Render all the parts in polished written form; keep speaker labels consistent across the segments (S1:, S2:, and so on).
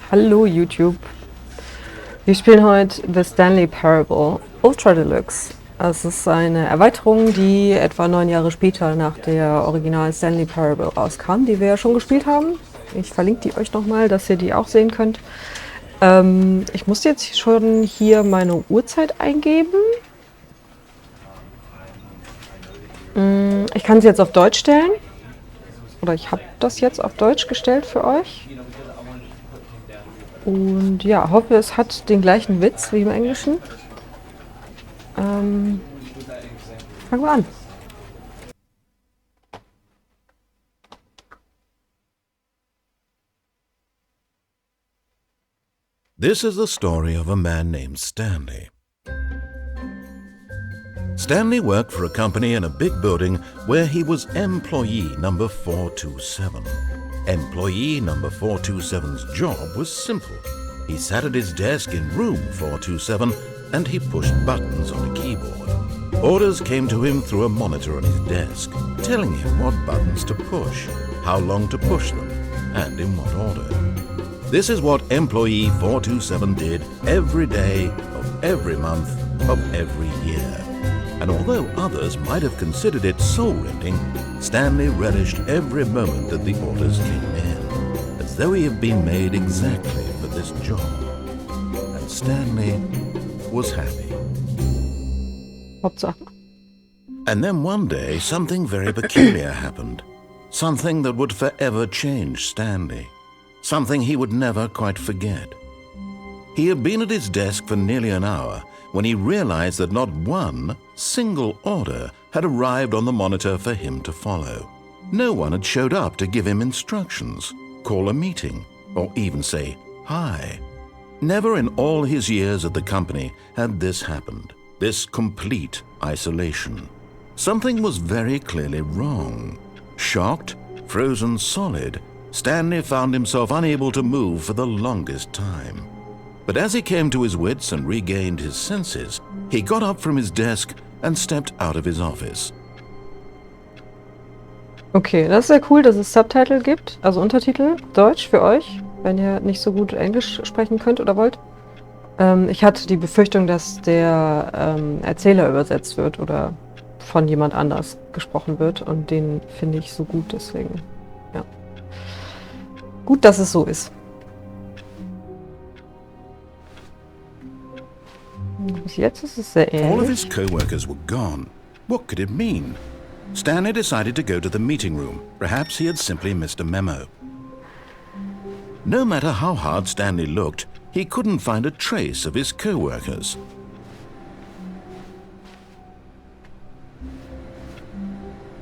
S1: Hallo YouTube. Wir spielen heute The Stanley Parable ULTRA DELUXE. Es ist eine Erweiterung, die etwa 9 Jahre später nach der Original Stanley Parable rauskam, die wir ja schon gespielt haben. Ich verlinke die euch nochmal, dass ihr die auch sehen könnt. Ich muss jetzt schon hier meine Uhrzeit eingeben. Ich kann sie jetzt auf Deutsch stellen. Oder ich habe das jetzt auf Deutsch gestellt für euch. Und ja, hoffe, es hat den gleichen Witz wie im Englischen. Fangen wir an.
S2: This is the story of a man named Stanley. Stanley worked for a company in a big building where he was employee number 427. Employee number 427's job was simple. He sat at his desk in room 427 and he pushed buttons on a keyboard. Orders came to him through a monitor on his desk, telling him what buttons to push, how long to push them, and in what order. This is what employee 427 did every day of every month of every year. And although others might have considered it soul-rending, Stanley relished every moment that the orders came in, as though he had been made exactly for this job. And Stanley was happy.
S1: Hauptsache.
S2: And then one day, something very peculiar happened. Something that would forever change Stanley. Something he would never quite forget. He had been at his desk for nearly an hour when he realized that not one single order had arrived on the monitor for him to follow. No one had showed up to give him instructions, call a meeting, or even say hi. Never in all his years at the company had this happened, this complete isolation. Something was very clearly wrong. Shocked, frozen solid, Stanley found himself unable to move for the longest time. But as he came to his wits and regained his senses, he got up from his desk and stepped out of his office.
S1: Okay, das ist sehr cool, dass es Subtitle gibt, also Untertitel, Deutsch für euch, wenn ihr nicht so gut Englisch sprechen könnt oder wollt. Ich hatte die Befürchtung, dass der Erzähler übersetzt wird oder von jemand anders gesprochen wird und den finde ich so gut, deswegen, ja. Gut, dass es so ist. Bis jetzt ist es sehr
S2: All of
S1: ähnlich.
S2: his co-workers were gone. What could it mean? Stanley decided to go to the meeting room. Perhaps he had simply missed a memo. No matter how hard Stanley looked, he couldn't find a trace of his co-workers.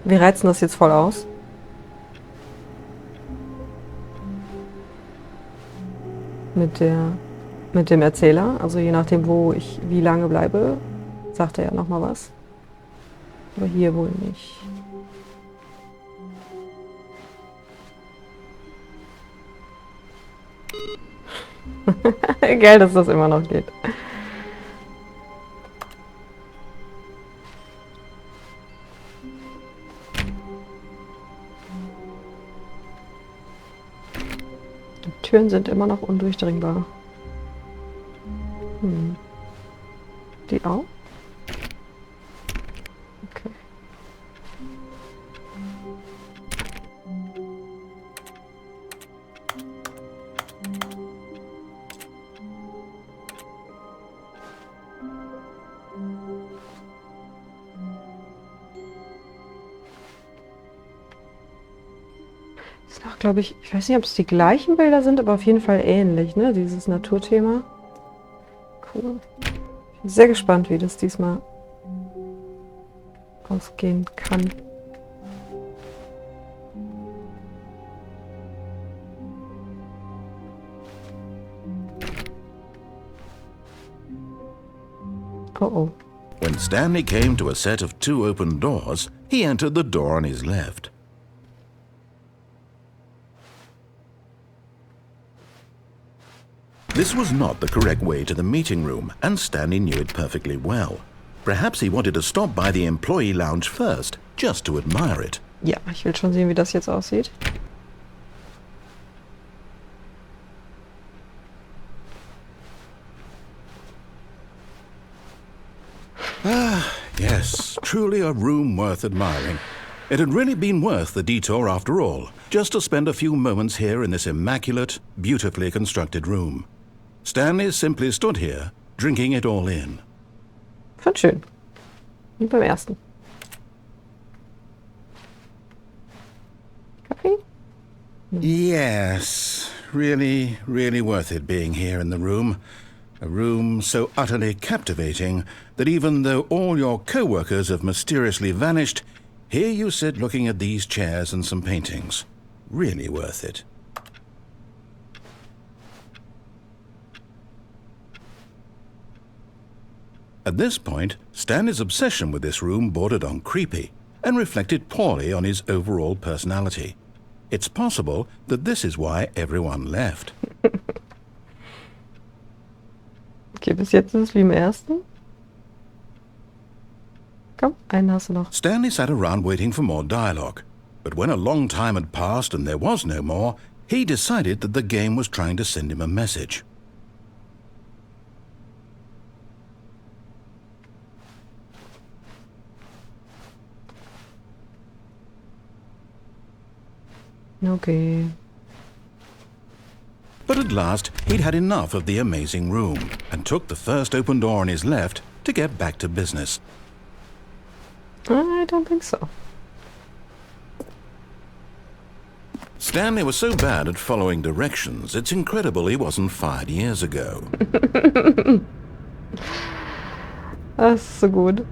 S1: Wir reizen das jetzt voll aus. Mit dem Erzähler, also je nachdem, wo ich wie lange bleibe, sagt er ja nochmal was. Aber hier wohl nicht. Geil, dass das immer noch geht. Die Türen sind immer noch undurchdringbar. Die auch? Okay. Das ist auch, glaube ich weiß nicht, ob es die gleichen Bilder sind, aber auf jeden Fall ähnlich, ne? Dieses Naturthema. Cool. Ich bin sehr gespannt, wie das diesmal ausgehen kann. Oh oh.
S2: When Stanley came to a set of 2 open doors, he entered the door on his left. This was not the correct way to the meeting room, and Stanley knew it perfectly well. Perhaps he wanted to stop by the employee lounge first, just to admire it.
S1: Ja, ich will schon sehen, wie das jetzt aussieht.
S2: Yes, truly a room worth admiring. It had really been worth the detour after all, just to spend a few moments here in this immaculate, beautifully constructed room. Stanley simply stood here, drinking it all in.
S1: Fand schön. Wie beim ersten. Kaffee?
S2: Yes, really, really worth it being here in the room. A room so utterly captivating that even though all your co-workers have mysteriously vanished, here you sit looking at these chairs and some paintings. Really worth it. At this point, Stanley's obsession with this room bordered on creepy and reflected poorly on his overall personality. It's possible that this is why everyone left.
S1: Okay, bis jetzt ist es wie im ersten. Komm, einen hast du noch.
S2: Stanley sat around waiting for more dialogue, but when a long time had passed and there was no more, he decided that the game was trying to send him a message.
S1: Okay.
S2: But at last, he'd had enough of the amazing room and took the first open door on his left to get back to business.
S1: I don't think so.
S2: Stanley was so bad at following directions, it's incredible he wasn't fired years ago.
S1: Das ist so gut.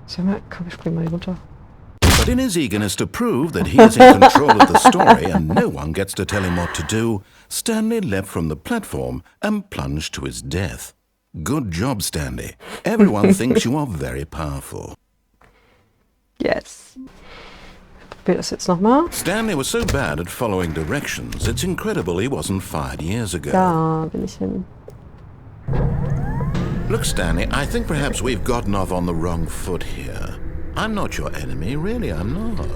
S1: Sag mal, komm, ich spring mal hier runter.
S2: But in his eagerness to prove that he is in control of the story and no one gets to tell him what to do, Stanley leapt from the platform and plunged to his death. Good job, Stanley. Everyone thinks you are very powerful.
S1: Yes. Probier das jetzt nochmal.
S2: Stanley was so bad at following directions, it's incredible he wasn't fired years ago.
S1: Da bin ich hin.
S2: Look, Stanley, I think perhaps we've gotten off on the wrong foot here. I'm not your enemy, really, I'm not.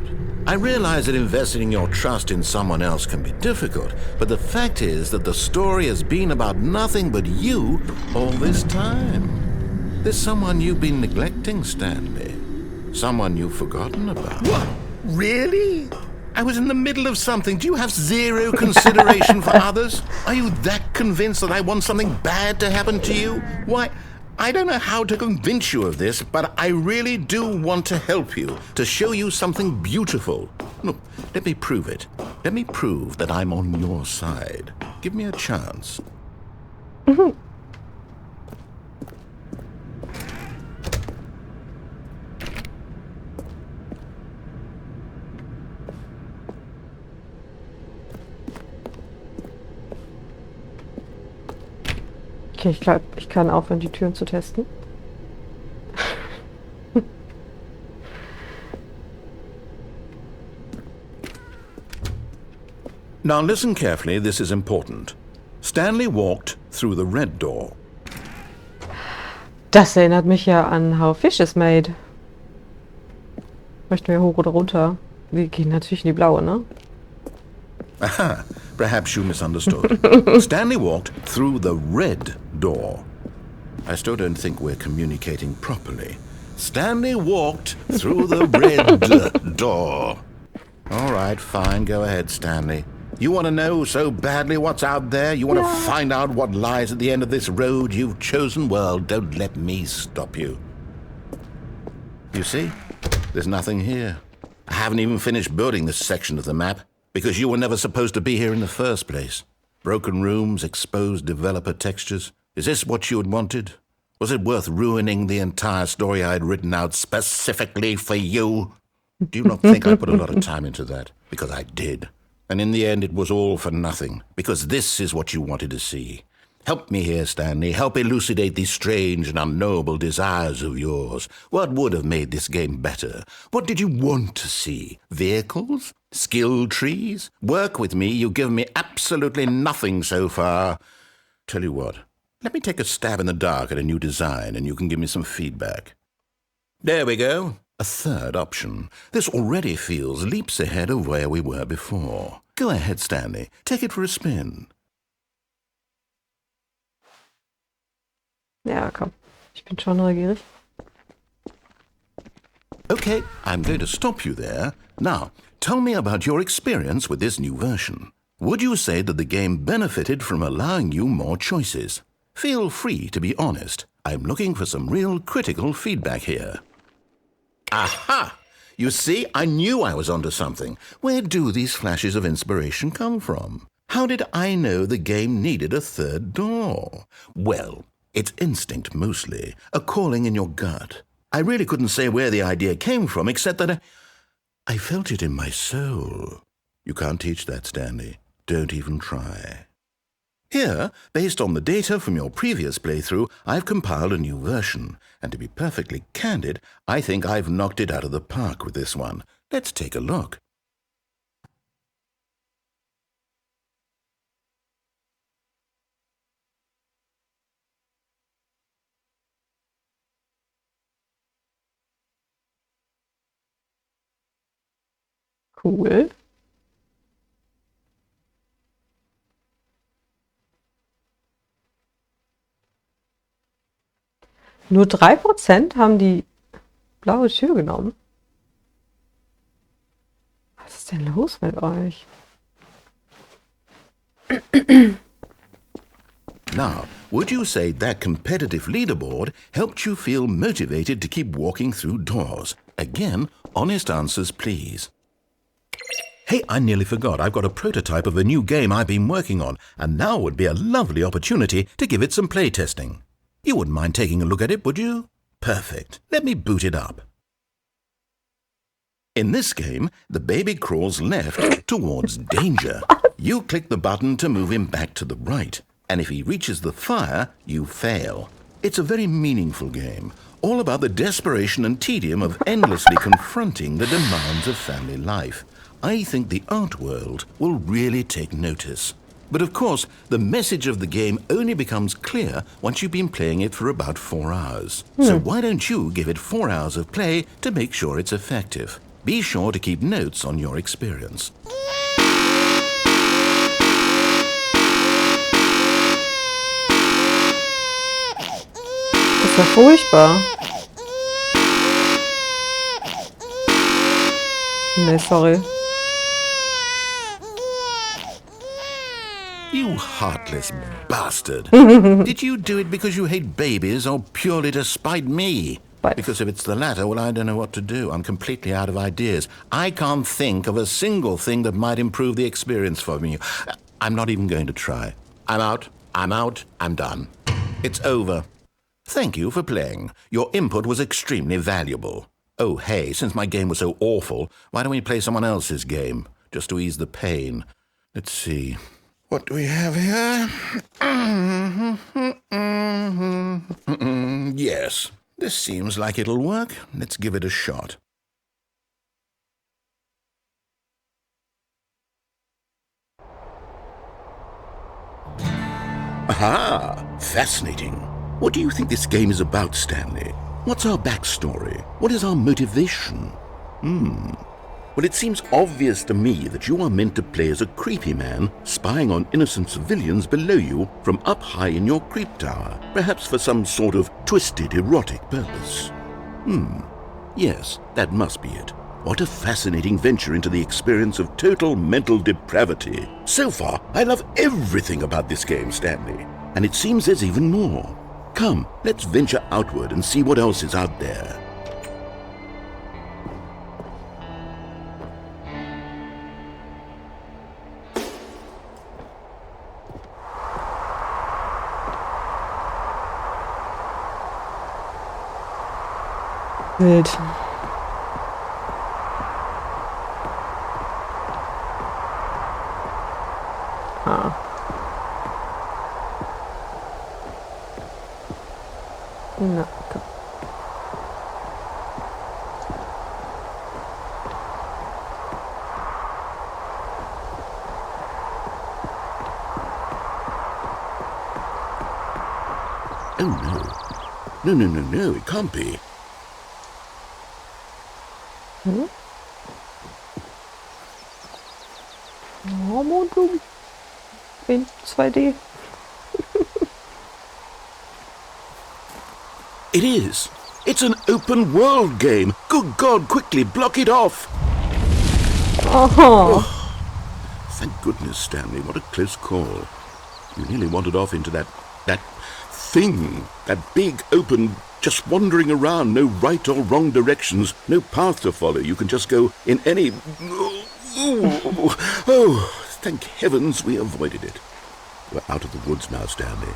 S2: I realize that investing your trust in someone else can be difficult, but the fact is that the story has been about nothing but you all this time. There's someone you've been neglecting, Stanley. Someone you've forgotten about. What? Really? I was in the middle of something. Do you have zero consideration for others? Are you that convinced that I want something bad to happen to you? Why, I don't know how to convince you of this, but I really do want to help you, to show you something beautiful. Look, let me prove it. Let me prove that I'm on your side. Give me a chance.
S1: Okay, ich glaube, ich kann aufhören, die Türen zu testen.
S2: Now listen carefully, this is important. Stanley walked through the red door.
S1: Das erinnert mich ja an How Fish is Made. Möchten wir hoch oder runter? Wir gehen natürlich in die blaue, ne?
S2: Aha, perhaps you misunderstood. Stanley walked through the red door. I still don't think we're communicating properly. Stanley walked through the red door. All right, fine, go ahead, Stanley. You want to know so badly what's out there? You want to find out what lies at the end of this road you've chosen? Well, don't let me stop you. You see? There's nothing here. I haven't even finished building this section of the map, because you were never supposed to be here in the first place. Broken rooms, exposed developer textures. Is this what you had wanted? Was it worth ruining the entire story I had written out specifically for you? Do you not think I put a lot of time into that? Because I did. And in the end, it was all for nothing, because this is what you wanted to see. Help me here, Stanley. Help elucidate these strange and unknowable desires of yours. What would have made this game better? What did you want to see? Vehicles? Skill trees? Work with me. You've given me absolutely nothing so far. Tell you what, let me take a stab in the dark at a new design, and you can give me some feedback. There we go. A third option. This already feels leaps ahead of where we were before. Go ahead, Stanley. Take it for a spin.
S1: Ja, komm. Ich bin schon neugierig.
S2: Okay, I'm going to stop you there. Now, tell me about your experience with this new version. Would you say that the game benefited from allowing you more choices? Feel free to be honest. I'm looking for some real critical feedback here. Aha! You see, I knew I was onto something. Where do these flashes of inspiration come from? How did I know the game needed a third door? Well, it's instinct mostly, a calling in your gut. I really couldn't say where the idea came from, except that I felt it in my soul. You can't teach that, Stanley. Don't even try. Here, based on the data from your previous playthrough, I've compiled a new version. And to be perfectly candid, I think I've knocked it out of the park with this one. Let's take a look.
S1: Cool. Nur 3% haben die blaue Tür genommen. Was ist denn los mit euch?
S2: Now, would you say that competitive leaderboard helped you feel motivated to keep walking through doors? Again, honest answers, please. Hey, I nearly forgot. I've got a prototype of a new game I've been working on, and now would be a lovely opportunity to give it some playtesting. You wouldn't mind taking a look at it, would you? Perfect. Let me boot it up. In this game, the baby crawls left towards danger. You click the button to move him back to the right, and if he reaches the fire, you fail. It's a very meaningful game, all about the desperation and tedium of endlessly confronting the demands of family life. I think the art world will really take notice. But of course, the message of the game only becomes clear once you've been playing it for about 4 hours. So why don't you give it 4 hours of play to make sure it's effective? Be sure to keep notes on your experience.
S1: Das ist ja furchtbar. Nee, sorry.
S2: You heartless bastard. Did you do it because you hate babies or purely to spite me? Because if it's the latter, well, I don't know what to do. I'm completely out of ideas. I can't think of a single thing that might improve the experience for me. I'm not even going to try. I'm out. I'm done. It's over. Thank you for playing. Your input was extremely valuable. Oh, hey, since my game was so awful, why don't we play someone else's game? Just to ease the pain. Let's see. What do we have here? Yes, this seems like it'll work. Let's give it a shot. Aha! Fascinating. What do you think this game is about, Stanley? What's our backstory? What is our motivation? Well, it seems obvious to me that you are meant to play as a creepy man spying on innocent civilians below you from up high in your creep tower, perhaps for some sort of twisted erotic purpose. Yes, that must be it. What a fascinating venture into the experience of total mental depravity. So far, I love everything about this game, Stanley, and it seems there's even more. Come, let's venture outward and see what else is out there.
S1: Wild. Na, komm.
S2: Oh, no. No, it can't be.
S1: Oh, Mondblumen. In 2D.
S2: It is. It's an open world game. Good God, quickly block it off.
S1: Oh.
S2: Thank goodness, Stanley. What a close call. You nearly wandered off into that thing. That big, open, just wandering around. No right or wrong directions. No path to follow. You can just go in any... Oh, thank heavens we avoided it. We're out of the woods now, Stanley.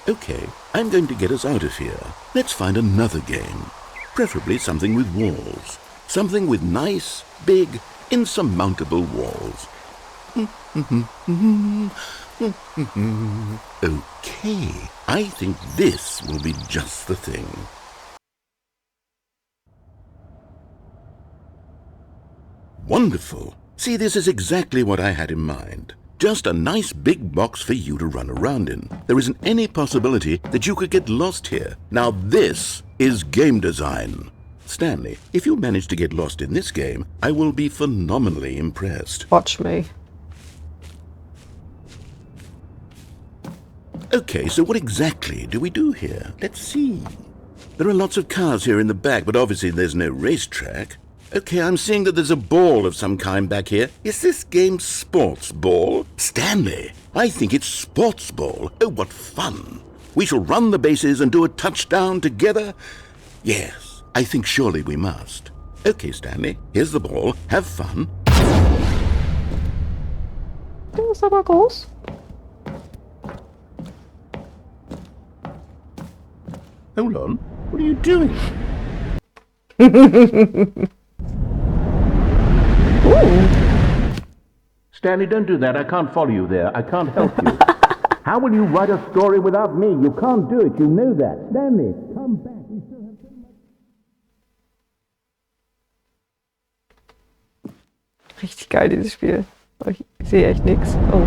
S2: Okay, I'm going to get us out of here. Let's find another game. Preferably something with walls. Something with nice, big, insurmountable walls. Okay, I think this will be just the thing. Wonderful. See, this is exactly what I had in mind. Just a nice big box for you to run around in. There isn't any possibility that you could get lost here. Now this is game design. Stanley, if you manage to get lost in this game, I will be phenomenally impressed.
S1: Watch me.
S2: Okay, so what exactly do we do here? Let's see. There are lots of cars here in the back, but obviously there's no racetrack. Okay, I'm seeing that there's a ball of some kind back here. Is this game sports ball? Stanley, I think it's sports ball. Oh, what fun. We shall run the bases and do a touchdown together. Yes, I think surely we must. Okay, Stanley, here's the ball. Have fun.
S1: Der ist aber groß.
S2: Hold on. What are you doing? Stanley, don't do that. I can't follow you there. I can't help you. How will you write a story without me? You can't do it. You know that. Stanley, come back. We still have so much.
S1: Richtig geil, dieses Spiel. Aber ich sehe echt nichts. Oh.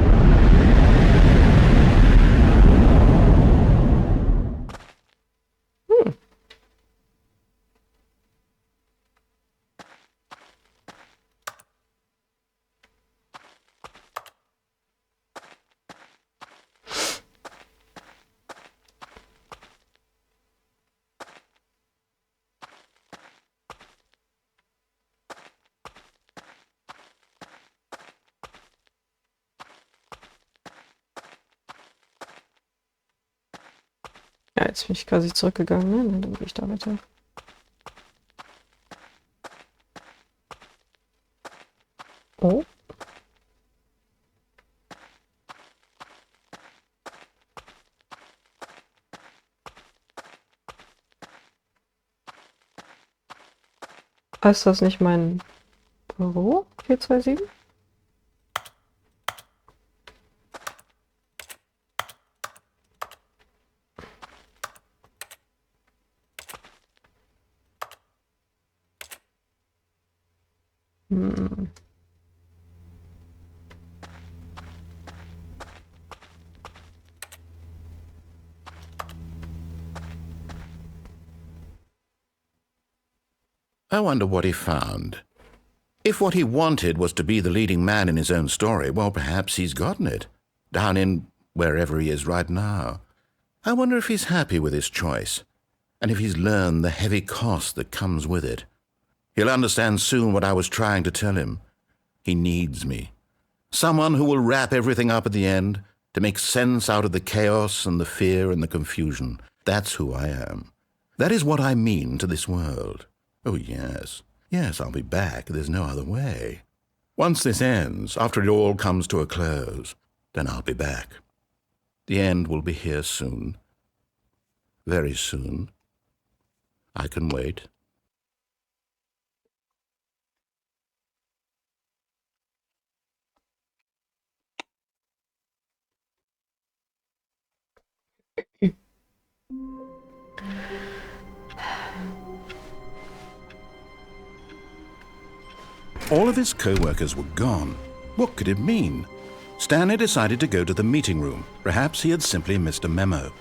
S1: Ja, jetzt bin ich quasi zurückgegangen, ne? Dann bin ich da weiter. Oh. Ist das nicht mein Büro? 427?
S2: I wonder what he found. If what he wanted was to be the leading man in his own story, well, perhaps he's gotten it. Down in wherever he is right now. I wonder if he's happy with his choice, and if he's learned the heavy cost that comes with it. He'll understand soon what I was trying to tell him. He needs me. Someone who will wrap everything up at the end, to make sense out of the chaos and the fear and the confusion. That's who I am. That is what I mean to this world. Oh, yes. Yes, I'll be back. There's no other way. Once this ends, after it all comes to a close, then I'll be back. The end will be here soon. Very soon. I can wait. All of his co-workers were gone. What could it mean? Stanley decided to go to the meeting room. Perhaps he had simply missed a memo.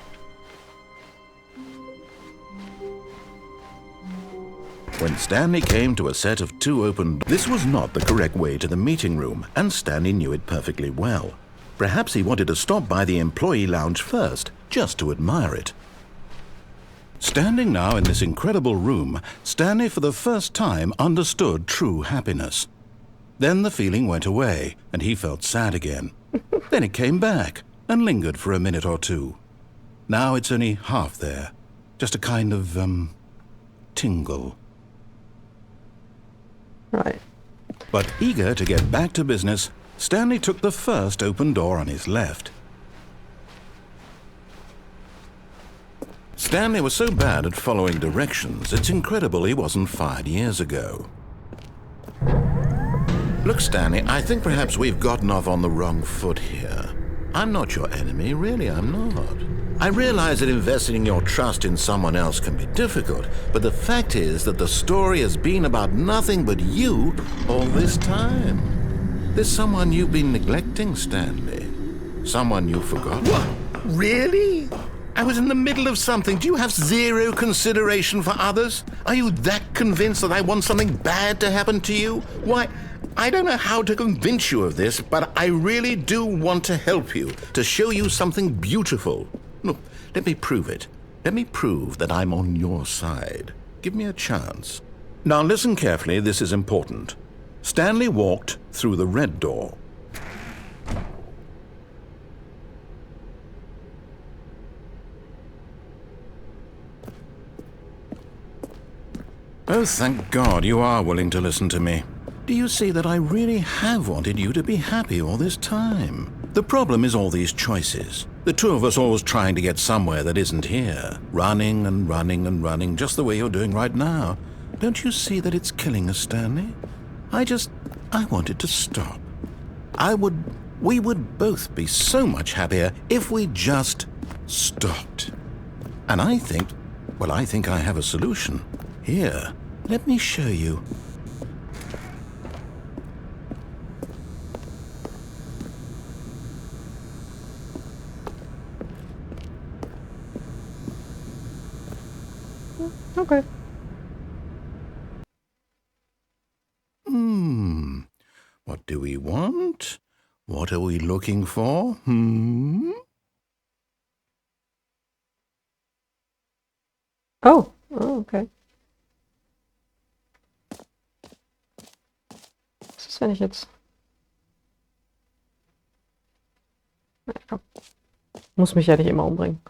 S2: When Stanley came to a set of 2 open doors, this was not the correct way to the meeting room, and Stanley knew it perfectly well. Perhaps he wanted to stop by the employee lounge first, just to admire it. Standing now in this incredible room, Stanley for the first time understood true happiness. Then the feeling went away, and he felt sad again. Then it came back, and lingered for a minute or two. Now it's only half there, just a kind of, tingle.
S1: Right.
S2: But eager to get back to business, Stanley took the first open door on his left. Stanley was so bad at following directions, it's incredible he wasn't fired years ago. Look, Stanley, I think perhaps we've gotten off on the wrong foot here. I'm not your enemy, really, I'm not. I realize that investing your trust in someone else can be difficult, but the fact is that the story has been about nothing but you all this time. There's someone you've been neglecting, Stanley. Someone you forgot. What? Really? I was in the middle of something. Do you have zero consideration for others? Are you that convinced that I want something bad to happen to you? Why, I don't know how to convince you of this, but I really do want to help you, to show you something beautiful. Look, let me prove it. Let me prove that I'm on your side. Give me a chance. Now listen carefully, this is important. Stanley walked through the red door. Oh, thank God you are willing to listen to me. Do you see that I really have wanted you to be happy all this time? The problem is all these choices. The two of us always trying to get somewhere that isn't here. Running and running and running, just the way you're doing right now. Don't you see that it's killing us, Stanley? I wanted to stop. We would both be so much happier if we just stopped. And I think I have a solution. Here, let me show you.
S1: Okay.
S2: What do we want? What are we looking for?
S1: Oh, okay. Was ist, wenn ich jetzt... Na, komm. Muss mich ja nicht immer umbringen.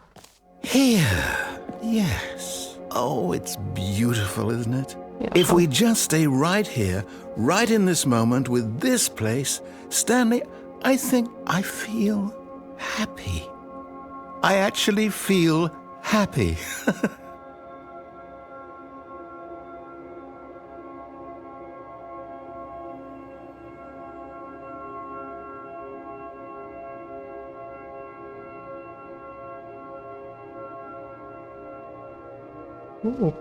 S2: Here, yes. Oh, it's beautiful, isn't it?
S1: Yeah,
S2: if
S1: sure.
S2: we just stay right here, right in this moment with this place, Stanley, I think I feel happy. I actually feel happy.
S1: Ooh.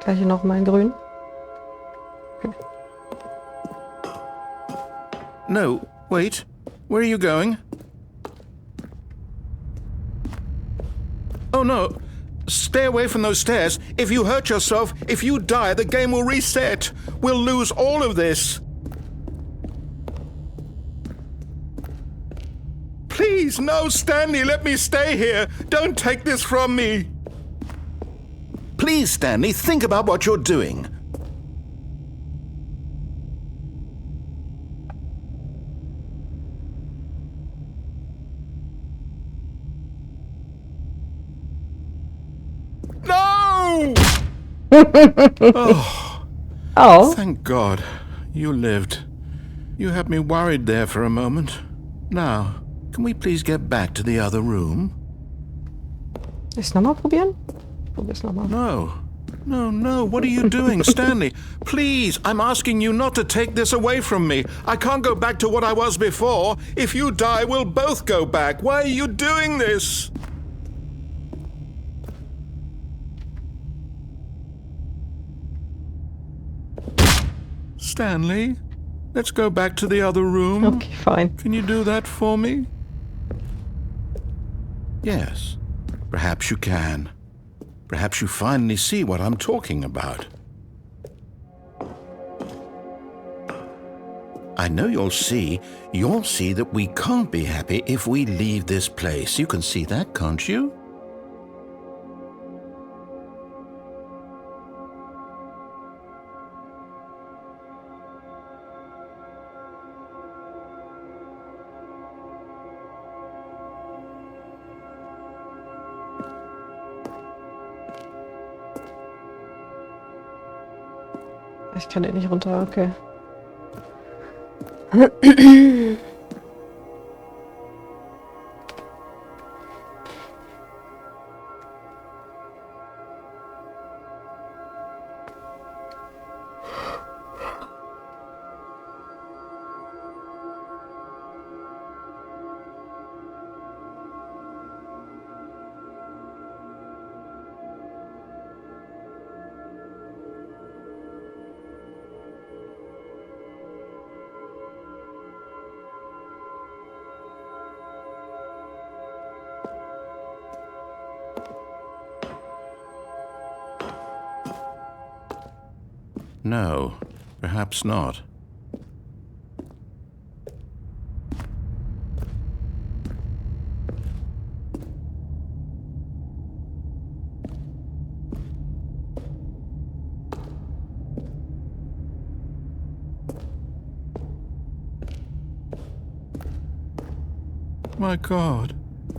S1: Gleich noch mal in grün. Okay.
S2: No, wait. Where are you going? Oh no. Stay away from those stairs. If you hurt yourself, if you die, the game will reset. We'll lose all of this. Please, no, Stanley, let me stay here. Don't take this from me. Please, Stanley, think about what you're doing. No!
S1: Oh.
S2: Thank God. You lived. You had me worried there for a moment. Now, can we please get back to the other room?
S1: Ich nochmal probieren? Probier's nochmal.
S2: No. No, no, what are you doing, Stanley? Please, I'm asking you not to take this away from me. I can't go back to what I was before. If you die, we'll both go back. Why are you doing this? Stanley, let's go back to the other room.
S1: Okay, fine.
S2: Can you do that for me? Yes, perhaps you can. Perhaps you finally see what I'm talking about. I know you'll see that we can't be happy if we leave this place. You can see that, can't you?
S1: Ich kann den nicht runter, okay.
S2: No, perhaps not. My God,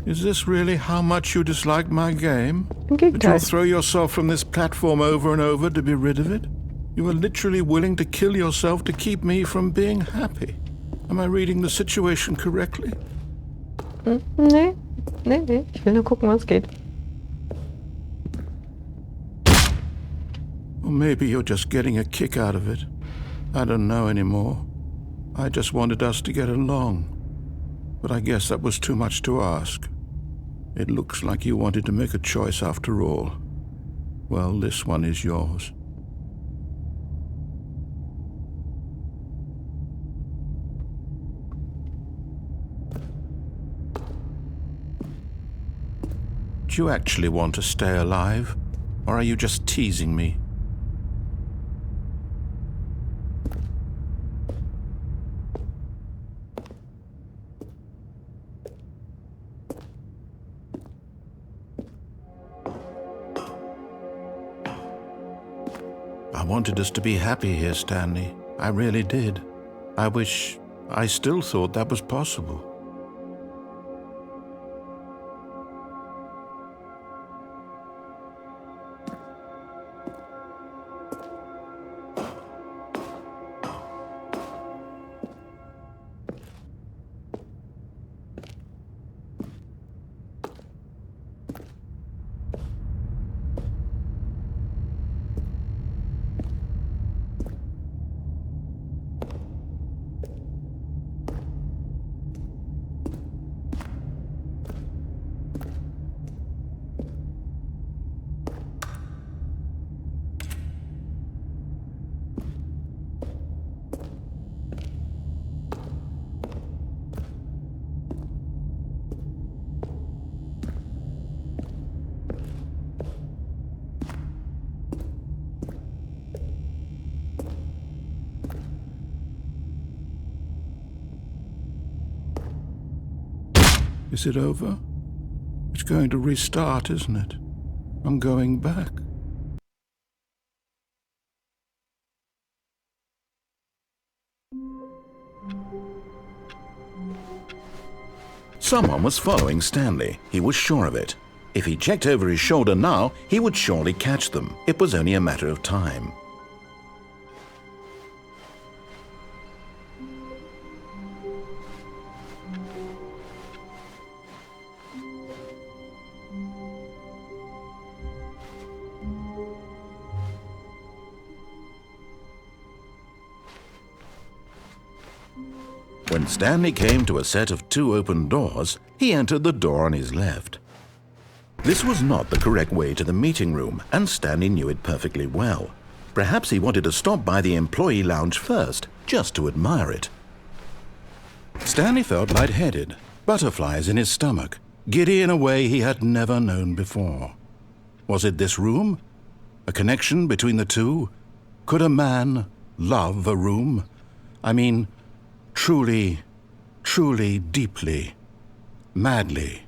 S2: is this really how much you dislike my game?
S1: Im
S2: That
S1: Gegenteil.
S2: you'll throw yourself from this platform over and over to be rid of it? You are literally willing to kill yourself to keep me from being happy. Am I reading the situation correctly?
S1: Nee. Ich will nur gucken, was geht.
S2: Or maybe you're just getting a kick out of it. I don't know anymore. I just wanted us to get along. But I guess that was too much to ask. It looks like you wanted to make a choice after all. Well, this one is yours. Do you actually want to stay alive? Or are you just teasing me? I wanted us to be happy here, Stanley. I really did. I still thought that was possible. Is it over? It's going to restart, isn't it? I'm going back. Someone was following Stanley. He was sure of it. If he checked over his shoulder now, he would surely catch them. It was only a matter of time. When Stanley came to a set of 2 open doors, he entered the door on his left. This was not the correct way to the meeting room, and Stanley knew it perfectly well. Perhaps he wanted to stop by the employee lounge first, just to admire it. Stanley felt lightheaded, butterflies in his stomach, giddy in a way he had never known before. Was it this room? A connection between the two? Could a man love a room? I mean, truly, truly, deeply, madly,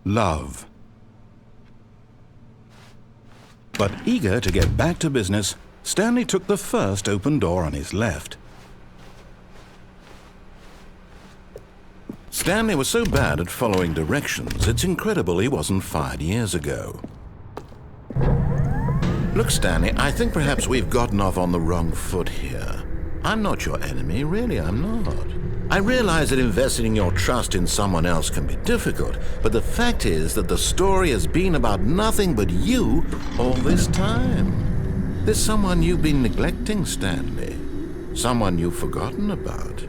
S2: love. But eager to get back to business, Stanley took the first open door on his left. Stanley was so bad at following directions, it's incredible he wasn't fired years ago. Look, Stanley, I think perhaps we've gotten off on the wrong foot here. I'm not your enemy, really, I'm not. I realize that investing your trust in someone else can be difficult, but the fact is that the story has been about nothing but you all this time. There's someone you've been neglecting, Stanley. Someone you've forgotten about.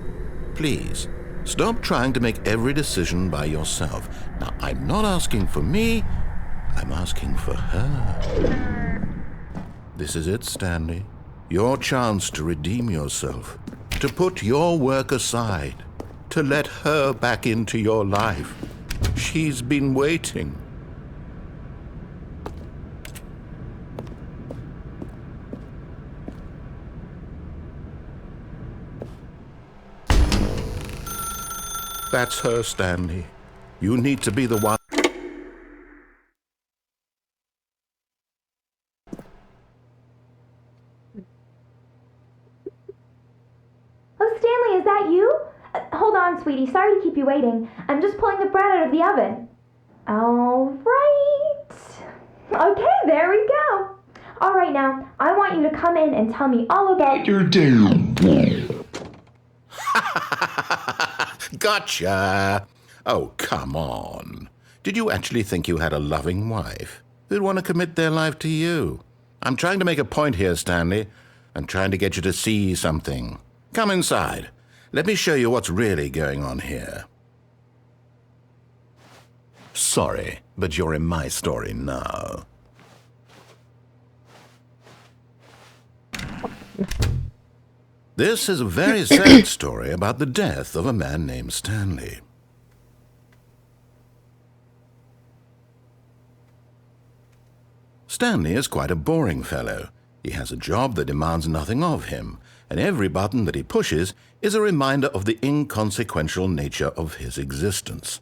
S2: Please, stop trying to make every decision by yourself. Now, I'm not asking for me, I'm asking for her. This is it, Stanley. Your chance to redeem yourself. To put your work aside, to let her back into your life. She's been waiting. That's her, Stanley. You need to be the one.
S3: Is that you? Hold on, sweetie. Sorry to keep you waiting. I'm just pulling the bread out of the oven. All right. Okay, there we go. All right, now, I want you to come in and tell me all about your day.
S2: Gotcha! Oh, come on. Did you actually think you had a loving wife who'd want to commit their life to you? I'm trying to make a point here, Stanley. I'm trying to get you to see something. Come inside. Let me show you what's really going on here. Sorry, but you're in my story now. This is a very sad story about the death of a man named Stanley. Stanley is quite a boring fellow. He has a job that demands nothing of him, and every button that he pushes is a reminder of the inconsequential nature of his existence.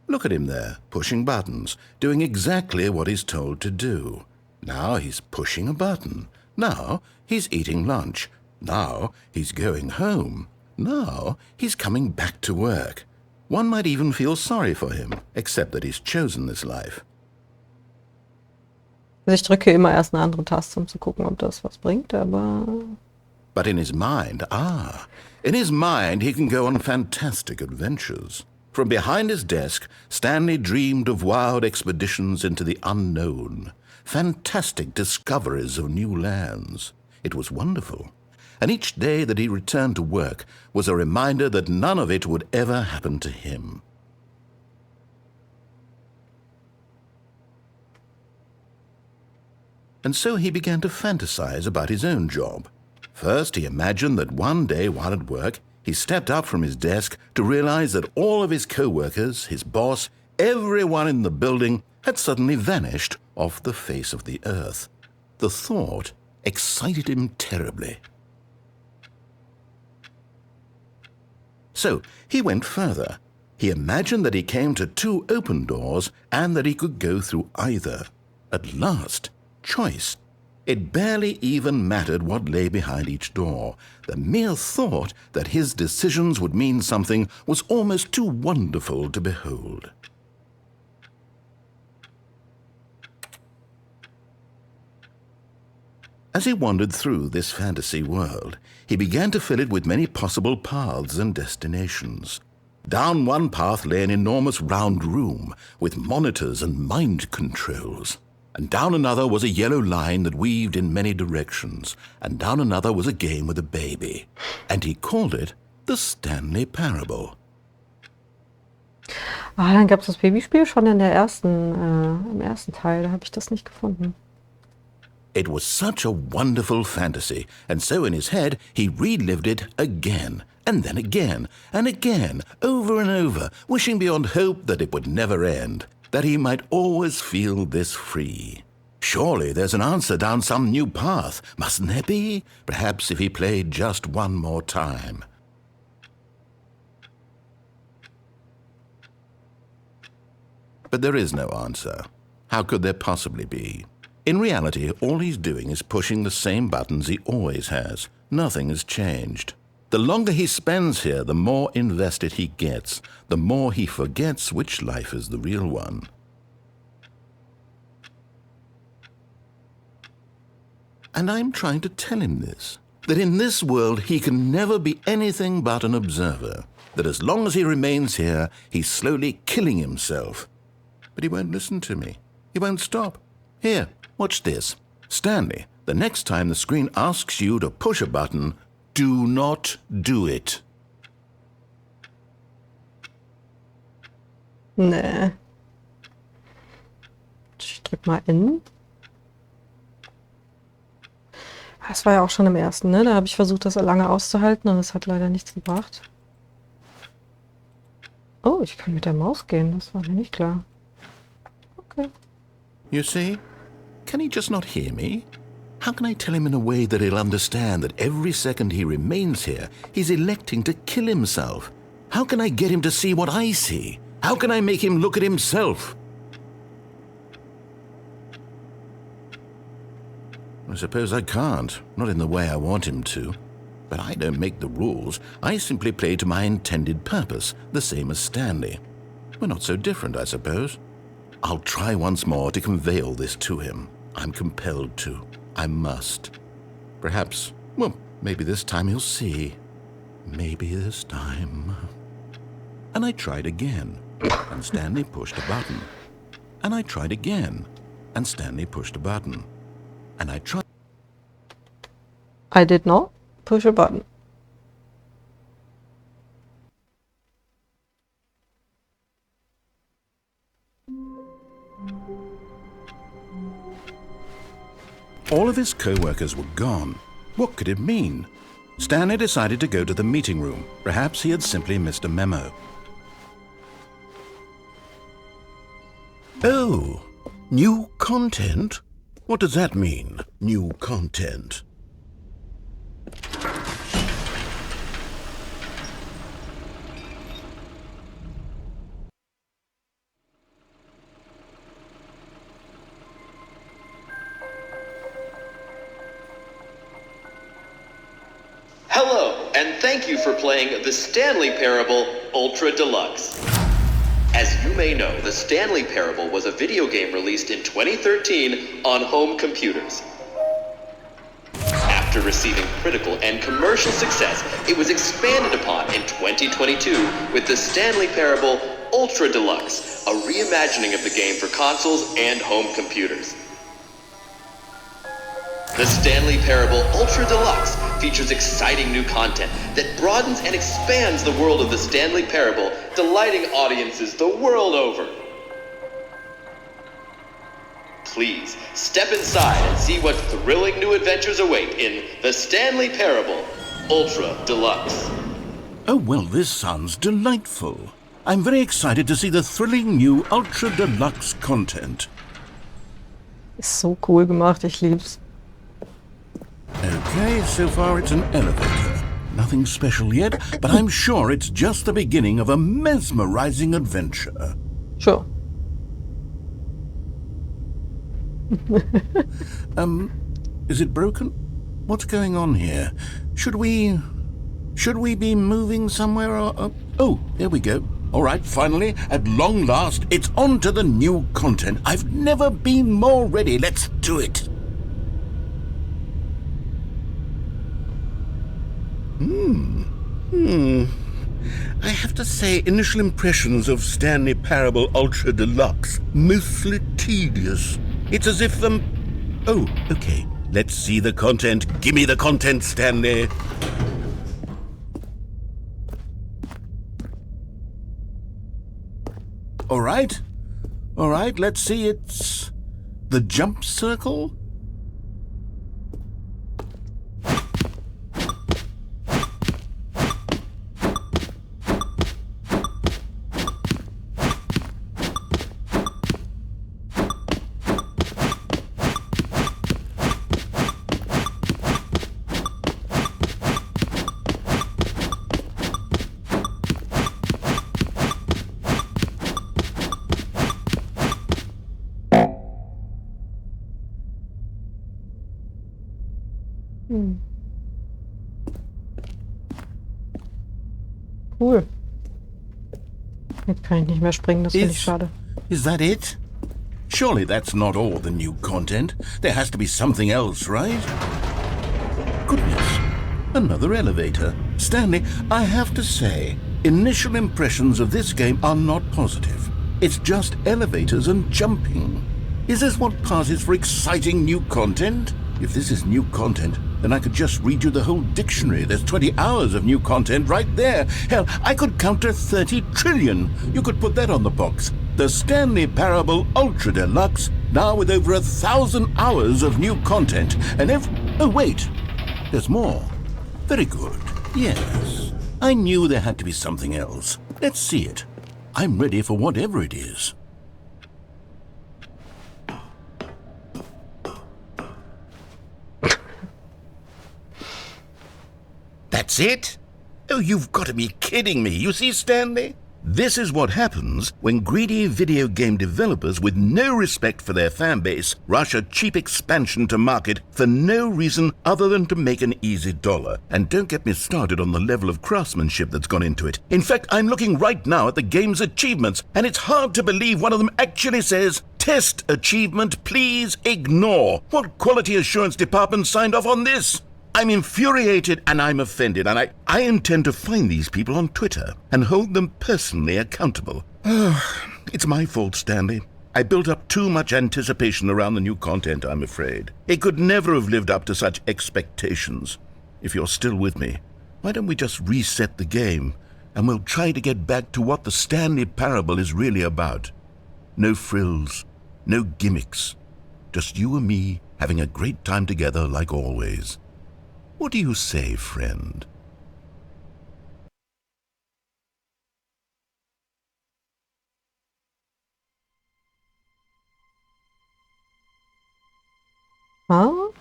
S2: Look at him there, pushing buttons, doing exactly what he's told to do. Now he's pushing a button. Now he's eating lunch. Now he's going home. Now he's coming back to work. One might even feel sorry for him, except that he's chosen this life.
S1: Also ich drücke immer erst eine andere Taste, um zu gucken, ob das was bringt, aber...
S2: But in his mind, in his mind he can go on fantastic adventures. From behind his desk, Stanley dreamed of wild expeditions into the unknown, fantastic discoveries of new lands. It was wonderful. And each day that he returned to work was a reminder that none of it would ever happen to him. And so he began to fantasize about his own job. First, he imagined that one day while at work, he stepped up from his desk to realize that all of his co-workers, his boss, everyone in the building had suddenly vanished off the face of the earth. The thought excited him terribly. So he went further. He imagined that he came to 2 open doors and that he could go through either. At last, choice. It barely even mattered what lay behind each door. The mere thought that his decisions would mean something was almost too wonderful to behold. As he wandered through this fantasy world, he began to fill it with many possible paths and destinations. Down one path lay an enormous round room with monitors and mind controls. And down another was a yellow line that weaved in many directions. And down another was a game with a baby. And he called it the Stanley Parable.
S1: Ah, dann gab es das Babyspiel schon in der im ersten Teil. Da habe ich das nicht gefunden.
S2: It was such a wonderful fantasy, and so in his head he relived it again, and then again, and again, over and over, wishing beyond hope that it would never end, that he might always feel this free. Surely there's an answer down some new path, mustn't there be? Perhaps if he played just one more time. But there is no answer. How could there possibly be? In reality, all he's doing is pushing the same buttons he always has. Nothing has changed. The longer he spends here, the more invested he gets, the more he forgets which life is the real one. And I'm trying to tell him this, that in this world he can never be anything but an observer, that as long as he remains here, he's slowly killing himself. But he won't listen to me. He won't stop. Here, watch this. Stanley, the next time the screen asks you to push a button, do not do it.
S1: Nee. Ich drück mal innen. Das war ja auch schon im ersten, ne? Da habe ich versucht, das lange auszuhalten und es hat leider nichts gebracht. Oh, ich kann mit der Maus gehen. Das war mir nicht klar. Okay.
S2: You see? Can he just not hear me? How can I tell him in a way that he'll understand that every second he remains here, he's electing to kill himself? How can I get him to see what I see? How can I make him look at himself? I suppose I can't, not in the way I want him to. But I don't make the rules. I simply play to my intended purpose, the same as Stanley. We're not so different, I suppose. I'll try once more to convey all this to him. I'm compelled to. I must. Perhaps, well, maybe this time he'll see. Maybe this time. And I tried again, and Stanley pushed a button. And I tried again, and Stanley pushed a button. And I tried.
S1: I did not push a button.
S2: All of his co-workers were gone. What could it mean? Stanley decided to go to the meeting room. Perhaps he had simply missed a memo. Oh, new content? What does that mean, new content?
S4: Hello, and thank you for playing the Stanley Parable Ultra Deluxe. As you may know, the Stanley Parable was a video game released in 2013 on home computers. After receiving critical and commercial success, it was expanded upon in 2022 with the Stanley Parable Ultra Deluxe, a reimagining of the game for consoles and home computers. The Stanley Parable Ultra Deluxe features exciting new content that broadens and expands the world of the Stanley Parable, delighting audiences the world over. Please, step inside and see what thrilling new adventures await in the Stanley Parable Ultra Deluxe.
S2: Oh, well, this sounds delightful. I'm very excited to see the thrilling new Ultra Deluxe content.
S1: Ist so cool gemacht, ich lieb's.
S2: Okay, so far it's an elevator. Nothing special yet, but I'm sure it's just the beginning of a mesmerizing adventure.
S1: Sure.
S2: Is it broken? What's going on here? Should we be moving somewhere or... Oh, there we go. All right, finally, at long last, it's on to the new content. I've never been more ready. Let's do it. I have to say, initial impressions of Stanley Parable Ultra Deluxe, mostly tedious. It's as if Oh, okay. Let's see the content. Give me the content, Stanley. All right, let's see. It's the jump circle?
S1: Cool. Jetzt kann ich nicht mehr springen, das finde ich schade.
S2: Is that it? Surely that's not all the new content. There has to be something else, right? Goodness, another elevator. Stanley, I have to say, initial impressions of this game are not positive. It's just elevators and jumping. Is this what passes for exciting new content? If this is new content, then I could just read you the whole dictionary. There's 20 hours of new content right there. Hell, I could count to 30 trillion. You could put that on the box. The Stanley Parable Ultra Deluxe, now with over 1,000 hours of new content. And oh wait, there's more. Very good. Yes. I knew there had to be something else. Let's see it. I'm ready for whatever it is. That's it? Oh, you've got to be kidding me. You see, Stanley? This is what happens when greedy video game developers with no respect for their fan base rush a cheap expansion to market for no reason other than to make an easy dollar. And don't get me started on the level of craftsmanship that's gone into it. In fact, I'm looking right now at the game's achievements, and it's hard to believe one of them actually says, "Test achievement, please ignore." What quality assurance department signed off on this? I'm infuriated and I'm offended, and I intend to find these people on Twitter and hold them personally accountable. It's my fault, Stanley. I built up too much anticipation around the new content, I'm afraid. It could never have lived up to such expectations. If you're still with me, why don't we just reset the game, and we'll try to get back to what the Stanley Parable is really about. No frills, no gimmicks. Just you and me having a great time together like always. What do you say, friend?
S1: Huh?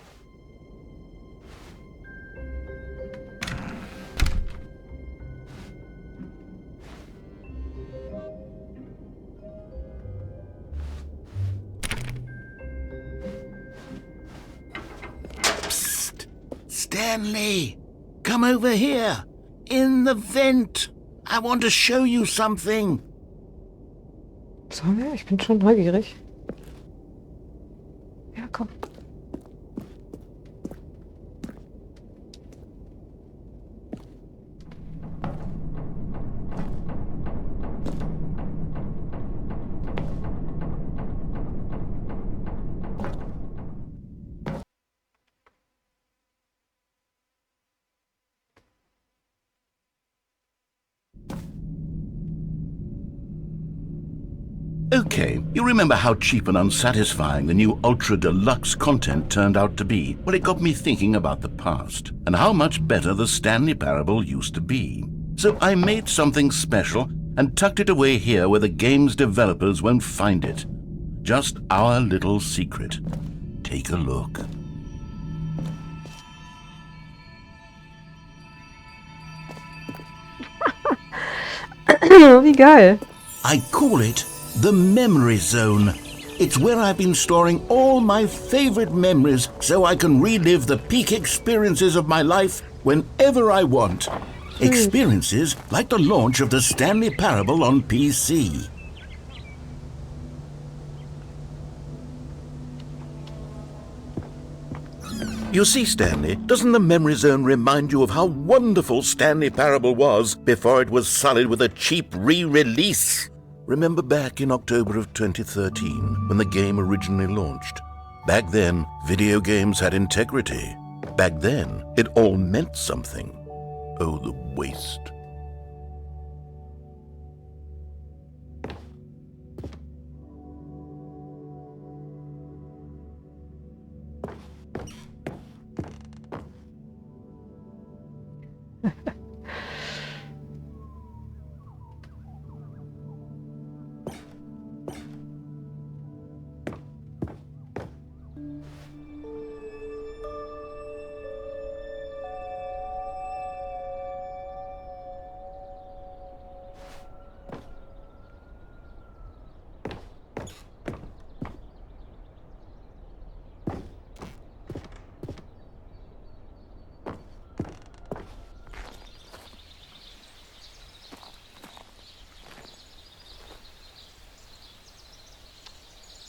S2: Stanley, come over here. In the vent. I want to show you something.
S1: Sollen wir? Ich bin schon neugierig. Ja, komm.
S2: Okay, you remember how cheap and unsatisfying the new Ultra Deluxe content turned out to be? Well, it got me thinking about the past and how much better the Stanley Parable used to be. So I made something special and tucked it away here where the game's developers won't find it. Just our little secret. Take a look.
S1: Wie geil.
S2: I call it the Memory Zone. It's where I've been storing all my favorite memories so I can relive the peak experiences of my life whenever I want. Experiences like the launch of the Stanley Parable on PC. You see, Stanley, doesn't the Memory Zone remind you of how wonderful Stanley Parable was before it was sullied with a cheap re-release? Remember back in October of 2013 when the game originally launched? Back then, video games had integrity. Back then, it all meant something. Oh, the waste.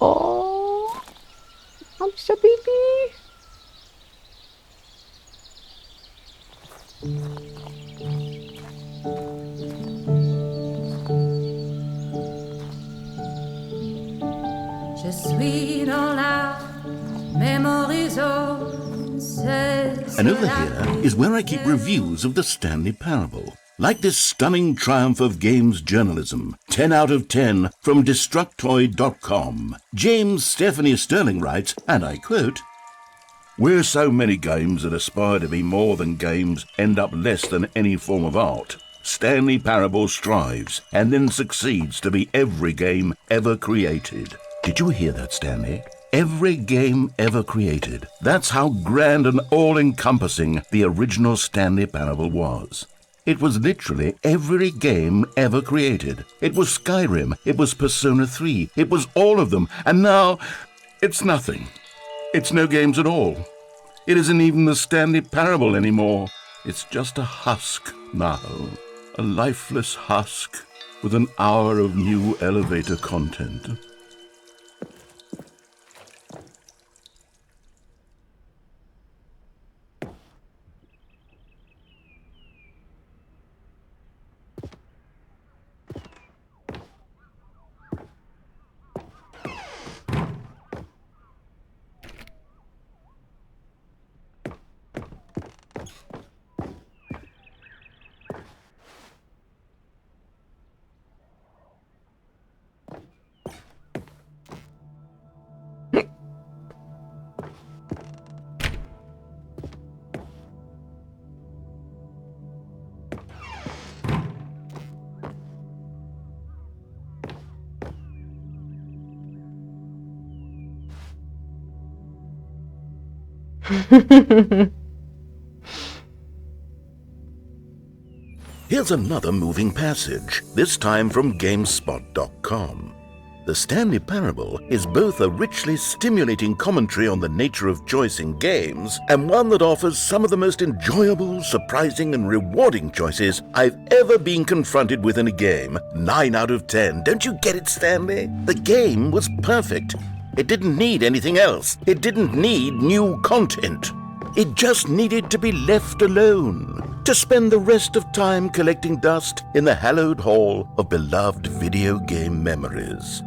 S1: Oh, Hamster Baby.
S5: Je suis dans la mémorisation.
S2: And over here is where I keep reviews of the Stanley Parable. Like this stunning triumph of games journalism, 10 out of 10 from Destructoid.com. James Stephanie Sterling writes, and I quote, "Where so many games that aspire to be more than games end up less than any form of art, Stanley Parable strives and then succeeds to be every game ever created." Did you hear that, Stanley? Every game ever created. That's how grand and all-encompassing the original Stanley Parable was. It was literally every game ever created. It was Skyrim, it was Persona 3, it was all of them, and now it's nothing. It's no games at all. It isn't even the Stanley Parable anymore. It's just a husk now, a lifeless husk with an hour of new elevator content. Here's another moving passage, this time from GameSpot.com. The Stanley Parable is both a richly stimulating commentary on the nature of choice in games and one that offers some of the most enjoyable, surprising, and rewarding choices I've ever been confronted with in a game. 9 out of 10. Don't you get it, Stanley? The game was perfect. It didn't need anything else. It didn't need new content. It just needed to be left alone, to spend the rest of time collecting dust in the hallowed hall of beloved video game memories.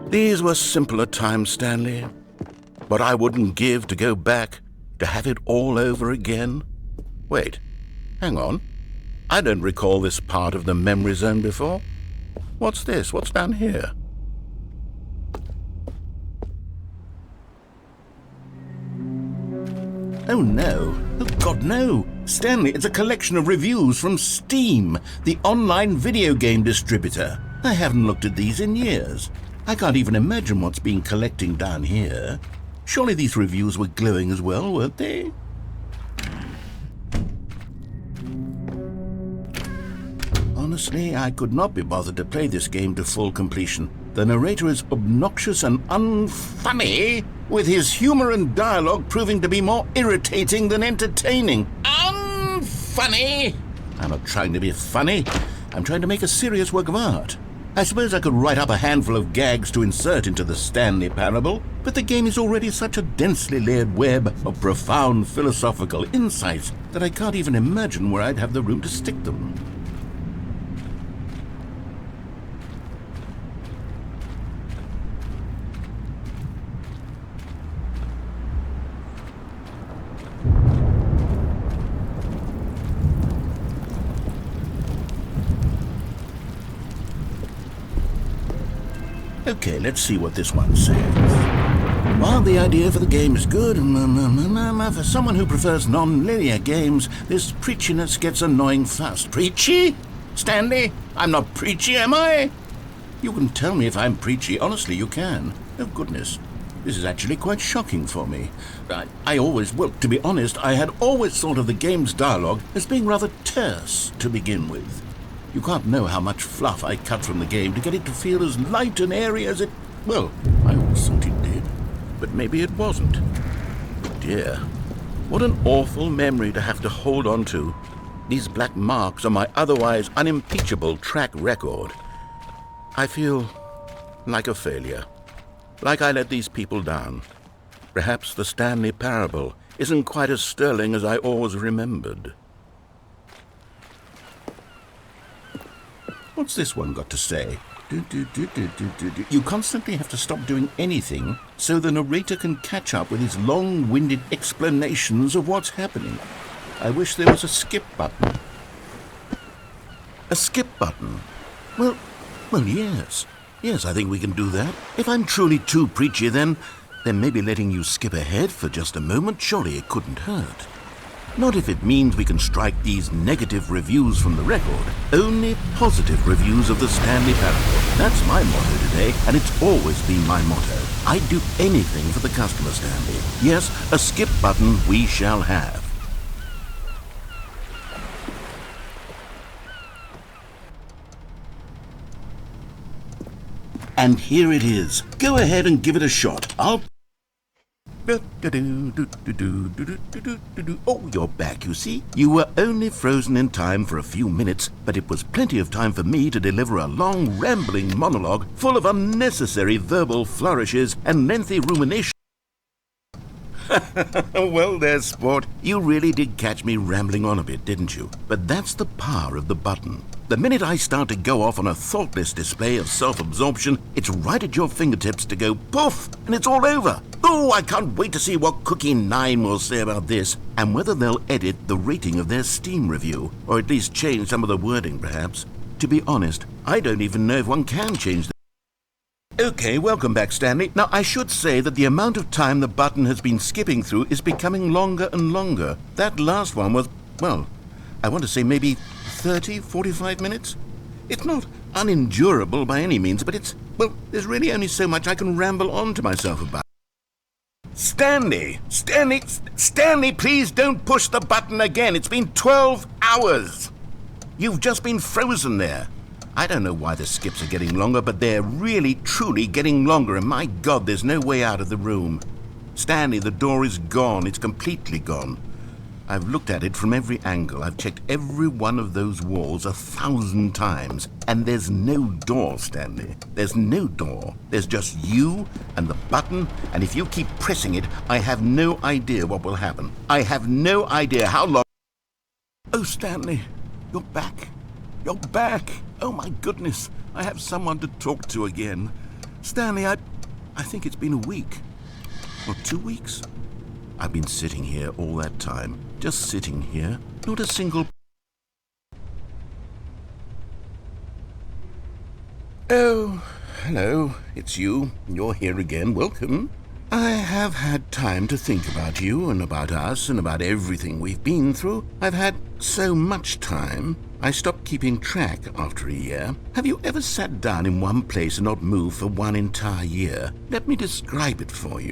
S2: These were simpler times, Stanley. But I wouldn't give to go back to have it all over again. Wait, hang on. I don't recall this part of the memory zone before. What's this? What's down here? Oh no. Oh God, no. Stanley, it's a collection of reviews from Steam, the online video game distributor. I haven't looked at these in years. I can't even imagine what's been collecting down here. Surely these reviews were glowing as well, weren't they? Honestly, I could not be bothered to play this game to full completion. The narrator is obnoxious and unfunny, with his humor and dialogue proving to be more irritating than entertaining. Unfunny! I'm not trying to be funny. I'm trying to make a serious work of art. I suppose I could write up a handful of gags to insert into the Stanley parable, but the game is already such a densely layered web of profound philosophical insights that I can't even imagine where I'd have the room to stick them. Okay, let's see what this one says. While the idea for the game is good, for someone who prefers non-linear games, this preachiness gets annoying fast. Preachy? Stanley? I'm not preachy, am I? You can tell me if I'm preachy. Honestly, you can. Oh, goodness. This is actually quite shocking for me. To be honest, I had always thought of the game's dialogue as being rather terse to begin with. You can't know how much fluff I cut from the game to get it to feel as light and airy as it... Well, I always thought it did. But maybe it wasn't. Dear, what an awful memory to have to hold on to. These black marks on my otherwise unimpeachable track record. I feel like a failure. Like I let these people down. Perhaps the Stanley parable isn't quite as sterling as I always remembered. What's this one got to say? You constantly have to stop doing anything so the narrator can catch up with his long-winded explanations of what's happening. I wish there was a skip button. A skip button? Well, yes. Yes, I think we can do that. If I'm truly too preachy, then maybe letting you skip ahead for just a moment, surely it couldn't hurt. Not if it means we can strike these negative reviews from the record. Only positive reviews of the Stanley parable. That's my motto today, and it's always been my motto. I'd do anything for the customer, Stanley. Yes, a skip button we shall have. And here it is. Go ahead and give it a shot. Oh, you're back, you see. You were only frozen in time for a few minutes, but it was plenty of time for me to deliver a long, rambling monologue full of unnecessary verbal flourishes and lengthy rumination. Well, there, sport. You really did catch me rambling on a bit, didn't you? But that's the power of the button. The minute I start to go off on a thoughtless display of self-absorption, it's right at your fingertips to go poof, and it's all over. Oh, I can't wait to see what Cookie 9 will say about this, and whether they'll edit the rating of their Steam review, or at least change some of the wording, perhaps. To be honest, I don't even know if one can change the... Okay, welcome back, Stanley. Now, I should say that the amount of time the button has been skipping through is becoming longer and longer. That last one was, well, I want to say maybe 30, 45 minutes? It's not unendurable by any means, but it's, well, there's really only so much I can ramble on to myself about. Stanley, please don't push the button again. It's been 12 hours. You've just been frozen there. I don't know why the skips are getting longer, but they're really, truly getting longer, and my God, there's no way out of the room. Stanley, the door is gone. It's completely gone. I've looked at it from every angle. I've checked every one of those walls 1,000 times. And there's no door, Stanley. There's no door. There's just you and the button, and if you keep pressing it, I have no idea what will happen. I have no idea how long... Oh, Stanley, you're back. You're back. Oh, my goodness. I have someone to talk to again. Stanley, I think it's been a week. Or 2 weeks. I've been sitting here all that time. Just sitting here. Not a single... Oh, hello. It's you. You're here again. Welcome. I have had time to think about you and about us and about everything we've been through. I've had so much time. I stopped keeping track after a year. Have you ever sat down in one place and not moved for one entire year? Let me describe it for you.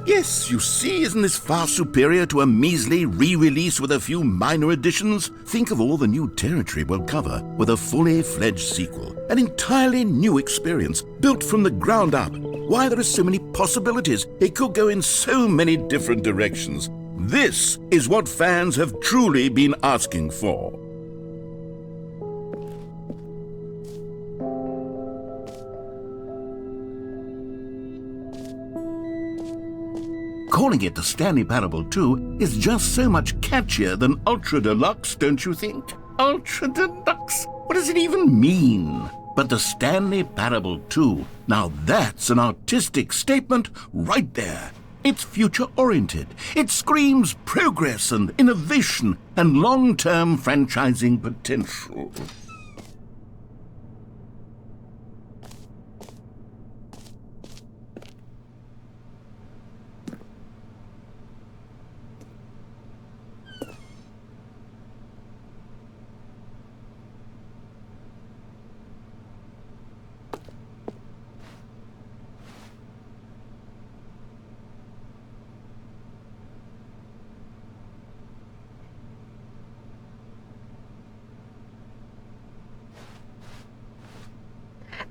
S2: Yes, you see, isn't this far superior to a measly re-release with a few minor additions? Think of all the new territory we'll cover with a fully fledged sequel. An entirely new experience, built from the ground up. Why, there are so many possibilities. It could go in so many different directions. This is what fans have truly been asking for. Calling it the Stanley Parable 2 is just so much catchier than Ultra Deluxe, don't you think? Ultra Deluxe? What does it even mean? But the Stanley Parable 2, now that's an artistic statement right there. It's future-oriented. It screams progress and innovation and long-term franchising potential.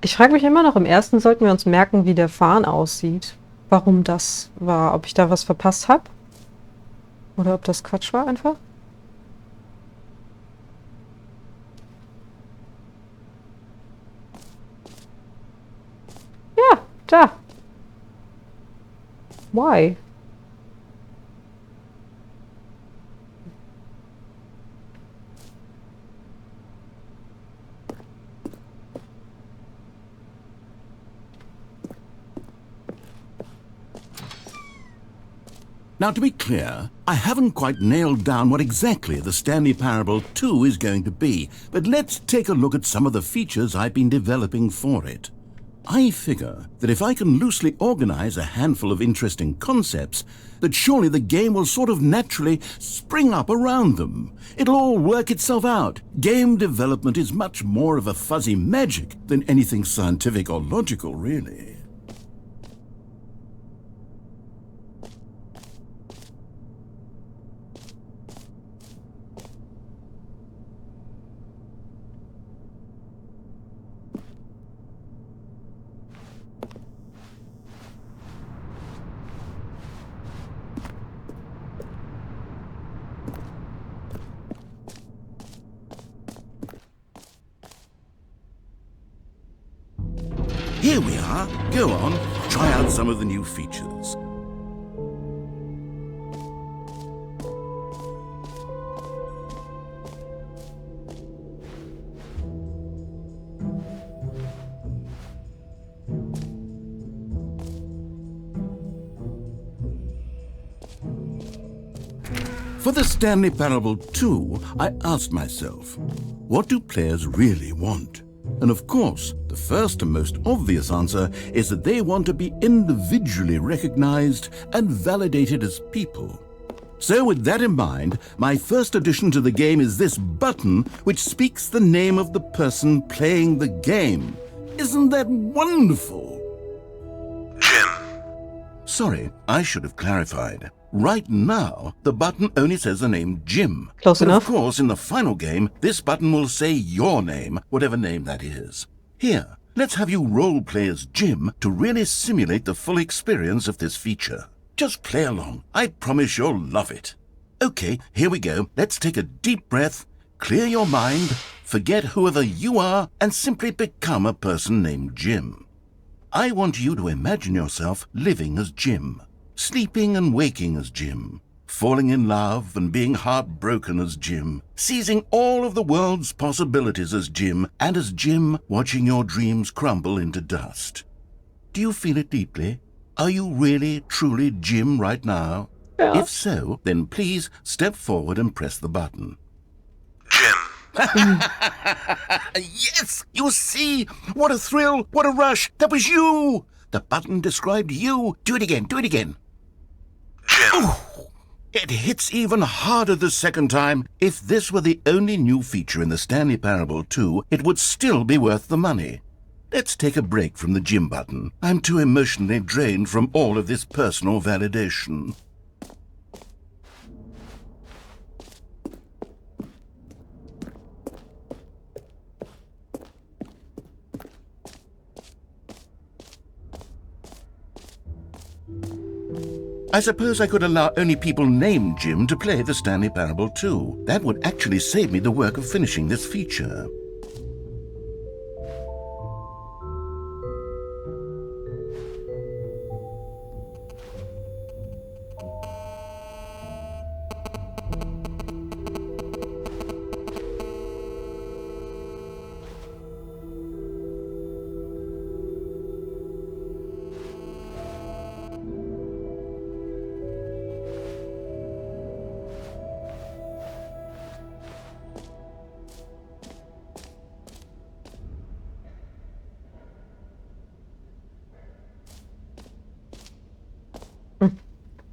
S1: Ich frage mich immer noch, im ersten sollten wir uns merken, wie der Farn aussieht. Warum das war. Ob ich da was verpasst habe? Oder ob das Quatsch war einfach? Ja, da. Why?
S2: Now, to be clear, I haven't quite nailed down what exactly the Stanley Parable 2 is going to be, but let's take a look at some of the features I've been developing for it. I figure that if I can loosely organize a handful of interesting concepts, that surely the game will sort of naturally spring up around them. It'll all work itself out. Game development is much more of a fuzzy magic than anything scientific or logical, really. Here we are. Go on, try out some of the new features. For the Stanley Parable 2, I asked myself, what do players really want? And of course, the first and most obvious answer is that they want to be individually recognized and validated as people. So with that in mind, my first addition to the game is this button which speaks the name of the person playing the game. Isn't that wonderful?
S6: Jim.
S2: Sorry, I should have clarified. Right now, the button only says the name Jim.
S1: Close enough.
S2: Of course, in the final game, this button will say your name, whatever name that is. Here, let's have you role-play as Jim to really simulate the full experience of this feature. Just play along. I promise you'll love it. Okay, here we go. Let's take a deep breath, clear your mind, forget whoever you are, and simply become a person named Jim. I want you to imagine yourself living as Jim. Sleeping and waking as Jim, falling in love and being heartbroken as Jim, seizing all of the world's possibilities as Jim, and as Jim watching your dreams crumble into dust. Do you feel it deeply? Are you really, truly Jim right now?
S1: Yeah.
S2: If so, then please step forward and press the button.
S6: Jim.
S2: Yes! You see? What a thrill! What a rush! That was you! The button described you. Do it again. Do it again.
S6: Jim.
S2: Ooh, it hits even harder the second time. If this were the only new feature in the Stanley Parable 2, it would still be worth the money. let's take a break from the gym button. I'm too emotionally drained from all of this personal validation. I suppose I could allow only people named Jim to play the Stanley Parable too. That would actually save me the work of finishing this feature.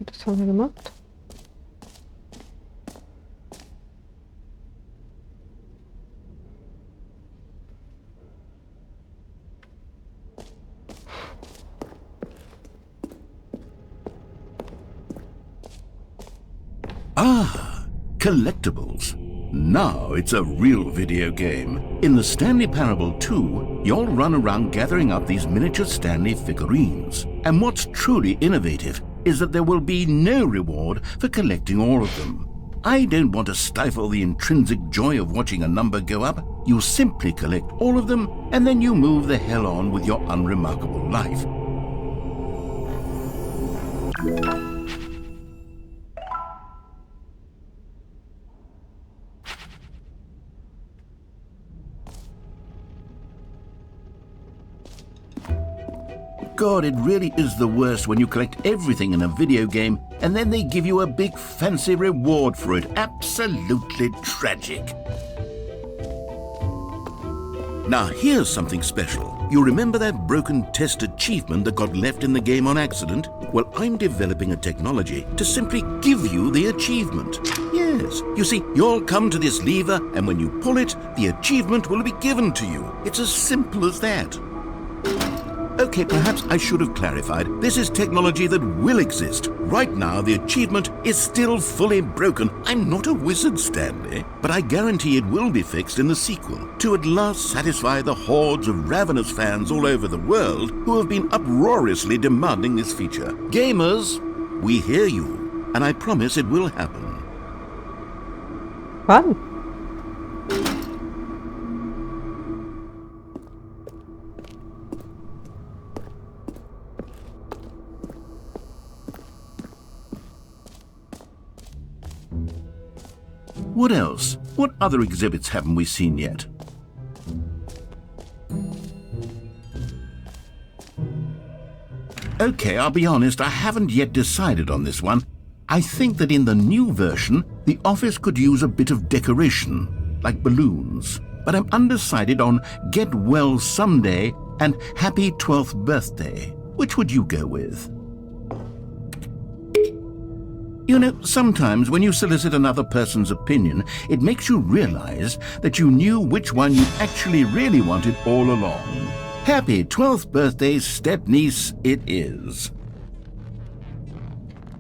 S1: Das haben wir gemacht.
S2: Ah, collectibles. Now it's a real video game. In the Stanley Parable 2, you'll run around gathering up these miniature Stanley figurines. And what's truly innovative is that there will be no reward for collecting all of them. I don't want to stifle the intrinsic joy of watching a number go up. You simply collect all of them, and then you move the hell on with your unremarkable life. God, it really is the worst when you collect everything in a video game and then they give you a big fancy reward for it. Absolutely tragic. Now here's something special. You remember that broken test achievement that got left in the game on accident? Well, I'm developing a technology to simply give you the achievement. Yes, you see, you'll come to this lever and when you pull it, the achievement will be given to you. It's as simple as that. Okay, perhaps I should have clarified. This is technology that will exist. Right now, the achievement is still fully broken. I'm not a wizard, Stanley, but I guarantee it will be fixed in the sequel to at last satisfy the hordes of ravenous fans all over the world who have been uproariously demanding this feature. Gamers, we hear you, and I promise it will happen.
S1: Wann?
S2: What else? What other exhibits haven't we seen yet? Okay, I'll be honest, I haven't yet decided on this one. I think that in the new version, the office could use a bit of decoration, like balloons. But I'm undecided on Get Well Someday and Happy 12th Birthday. Which would you go with? You know, sometimes when you solicit another person's opinion, it makes you realize that you knew which one you actually really wanted all along. Happy 12th birthday, step-niece, it is.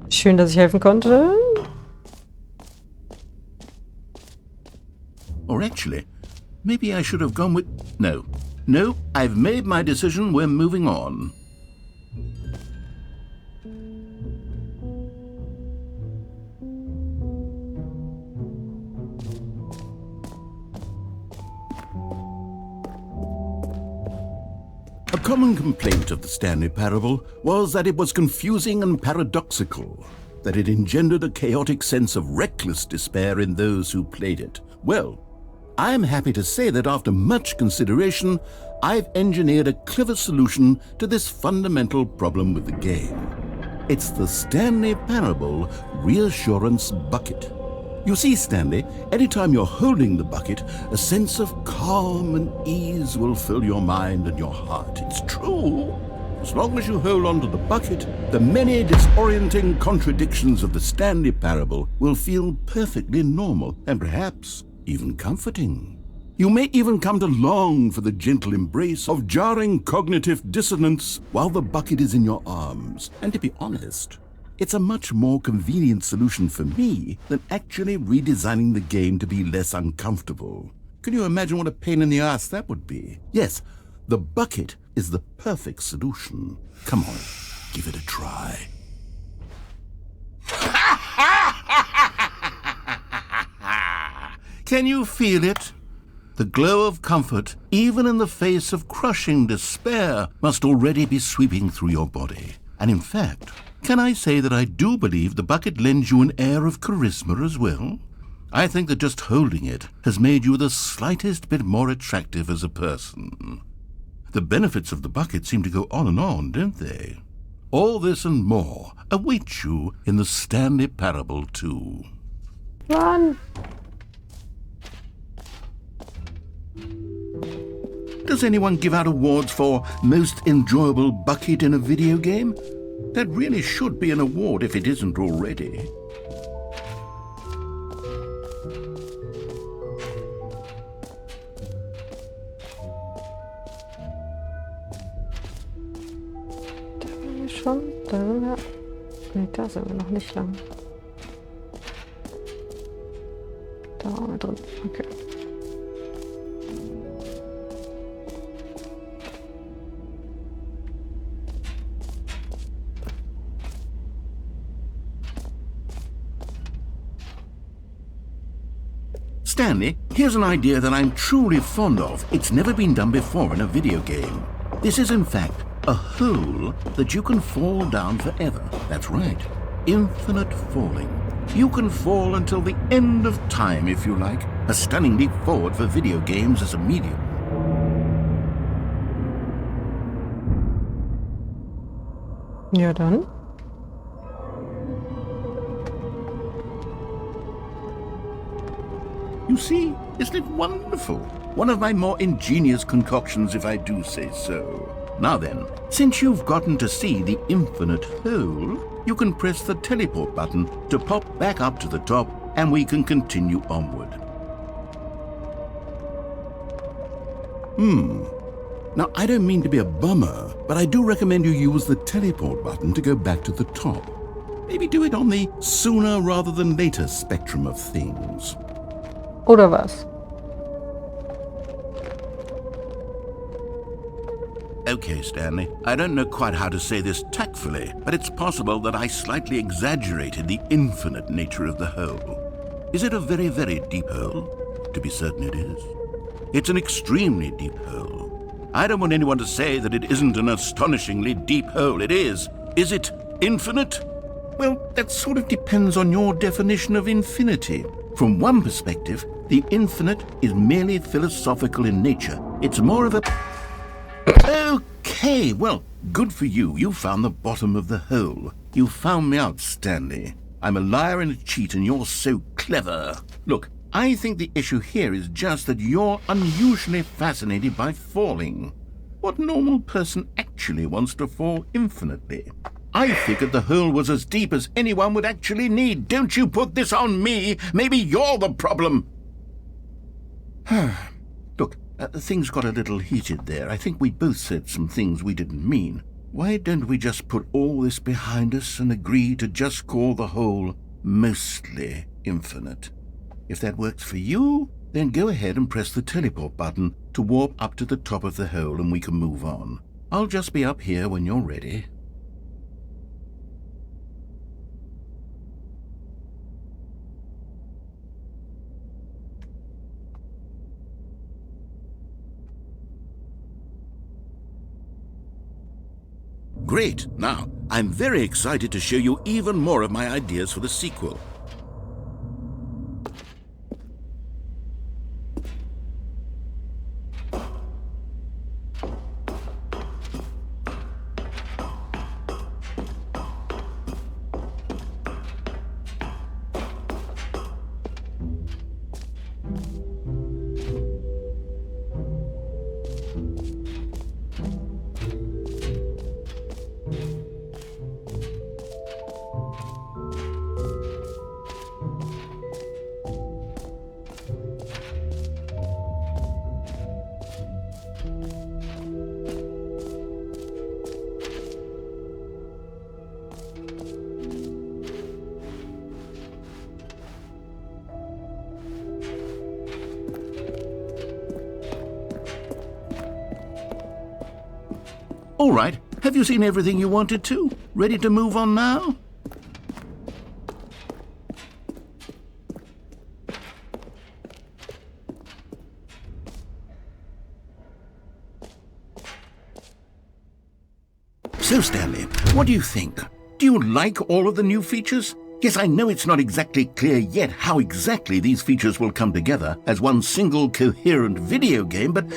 S1: Schön, dass ich helfen konnte.
S2: Or actually, maybe I should have gone with... No, I've made my decision, we're moving on. A common complaint of the Stanley Parable was that it was confusing and paradoxical, that it engendered a chaotic sense of reckless despair in those who played it. Well, I'm happy to say that after much consideration, I've engineered a clever solution to this fundamental problem with the game. It's the Stanley Parable Reassurance Bucket. You see, Stanley, anytime you're holding the bucket, a sense of calm and ease will fill your mind and your heart. It's true. As long as you hold on to the bucket, the many disorienting contradictions of the Stanley Parable will feel perfectly normal and perhaps even comforting.
S7: You may even come to long for the gentle embrace of jarring cognitive dissonance while the bucket is in your arms. And to be honest, it's a much more convenient solution for me than actually redesigning the game to be less uncomfortable. Can you imagine what a pain in the ass that would be? Yes, the bucket is the perfect solution. Come on, give it a try. Can you feel it? The glow of comfort, even in the face of crushing despair, must already be sweeping through your body. And in fact, can I say that I do believe the bucket lends you an air of charisma as well? I think that just holding it has made you the slightest bit more attractive as a person. The benefits of the bucket seem to go on, don't they? All this and more await you in the Stanley Parable 2.
S1: Run!
S7: Does anyone give out awards for most enjoyable bucket in a video game? That really should be an award if it isn't already.
S1: Da sind wir schon. Da sind wir. Ne, da sind wir noch nicht lang. Da waren wir drin. Okay.
S7: Stanley, here's an idea that I'm truly fond of. It's never been done before in a video game. This is in fact a hole that you can fall down forever. That's right, infinite falling. You can fall until the end of time if you like. A stunning leap forward for video games as a medium.
S1: Ja, dann.
S7: You see, isn't it wonderful? One of my more ingenious concoctions, if I do say so. Now then, since you've gotten to see the infinite hole, you can press the teleport button to pop back up to the top, and we can continue onward. Now, I don't mean to be a bummer, but I do recommend you use the teleport button to go back to the top. Maybe do it on the sooner rather than later spectrum of things.
S1: Oder was?
S7: Okay, Stanley, I don't know quite how to say this tactfully, but it's possible that I slightly exaggerated the infinite nature of the hole. Is it a very, very deep hole? To be certain it is. It's an extremely deep hole. I don't want anyone to say that it isn't an astonishingly deep hole. It is. Is it infinite? Well, that sort of depends on your definition of infinity. From one perspective, the infinite is merely philosophical in nature. It's more of a... Okay, well, good for you. You found the bottom of the hole. You found me out, Stanley. I'm a liar and a cheat, and you're so clever. Look, I think the issue here is just that you're unusually fascinated by falling. What normal person actually wants to fall infinitely? I figured the hole was as deep as anyone would actually need. Don't you put this on me. Maybe you're the problem. Look, things got a little heated there. I think we both said some things we didn't mean. Why don't we just put all this behind us and agree to just call the hole mostly infinite? If that works for you, then go ahead and press the teleport button to warp up to the top of the hole and we can move on. I'll just be up here when you're ready. Great! Now, I'm very excited to show you even more of my ideas for the sequel. All right, have you seen everything you wanted to? Ready to move on now? So, Stanley, what do you think? Do you like all of the new features? Yes, I know it's not exactly clear yet how exactly these features will come together as one single coherent video game, but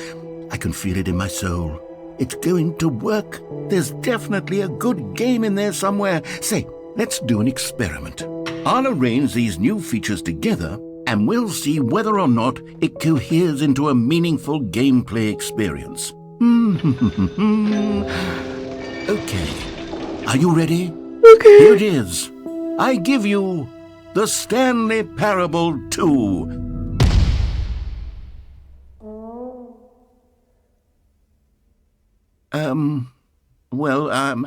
S7: I can feel it in my soul. It's going to work. There's definitely a good game in there somewhere. Say, let's do an experiment. I'll arrange these new features together, and we'll see whether or not it coheres into a meaningful gameplay experience. Okay. Are you ready?
S1: Okay.
S7: Here it is. I give you the Stanley Parable 2.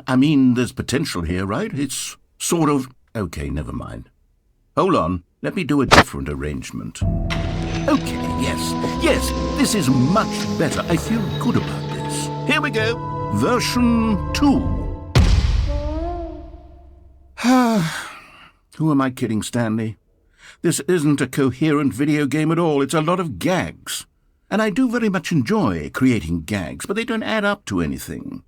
S7: I mean, there's potential here, right? It's sort of... Okay, never mind. Hold on, let me do a different arrangement. Okay, yes, this is much better. I feel good about this. Here we go. Version 2. Who am I kidding, Stanley? This isn't a coherent video game at all. It's a lot of gags. And I do very much enjoy creating gags, but they don't add up to anything.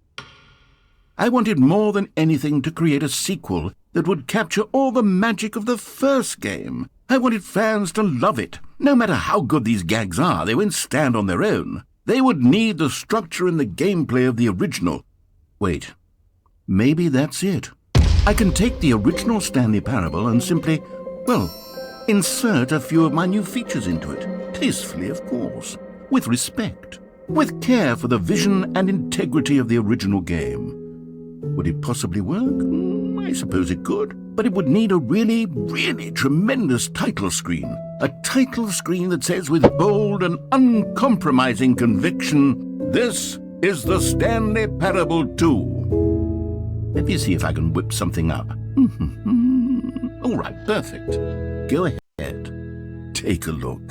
S7: I wanted more than anything to create a sequel that would capture all the magic of the first game. I wanted fans to love it. No matter how good these gags are, they won't stand on their own. They would need the structure and the gameplay of the original. Wait, maybe that's it. I can take the original Stanley Parable and simply, well, insert a few of my new features into it. Tastefully, of course. With respect. With care for the vision and integrity of the original game. Would it possibly work? I suppose it could. But it would need a really, really tremendous title screen. A title screen that says with bold and uncompromising conviction, "This is the Stanley Parable 2. Let me see if I can whip something up. All right, perfect. Go ahead. Take a look.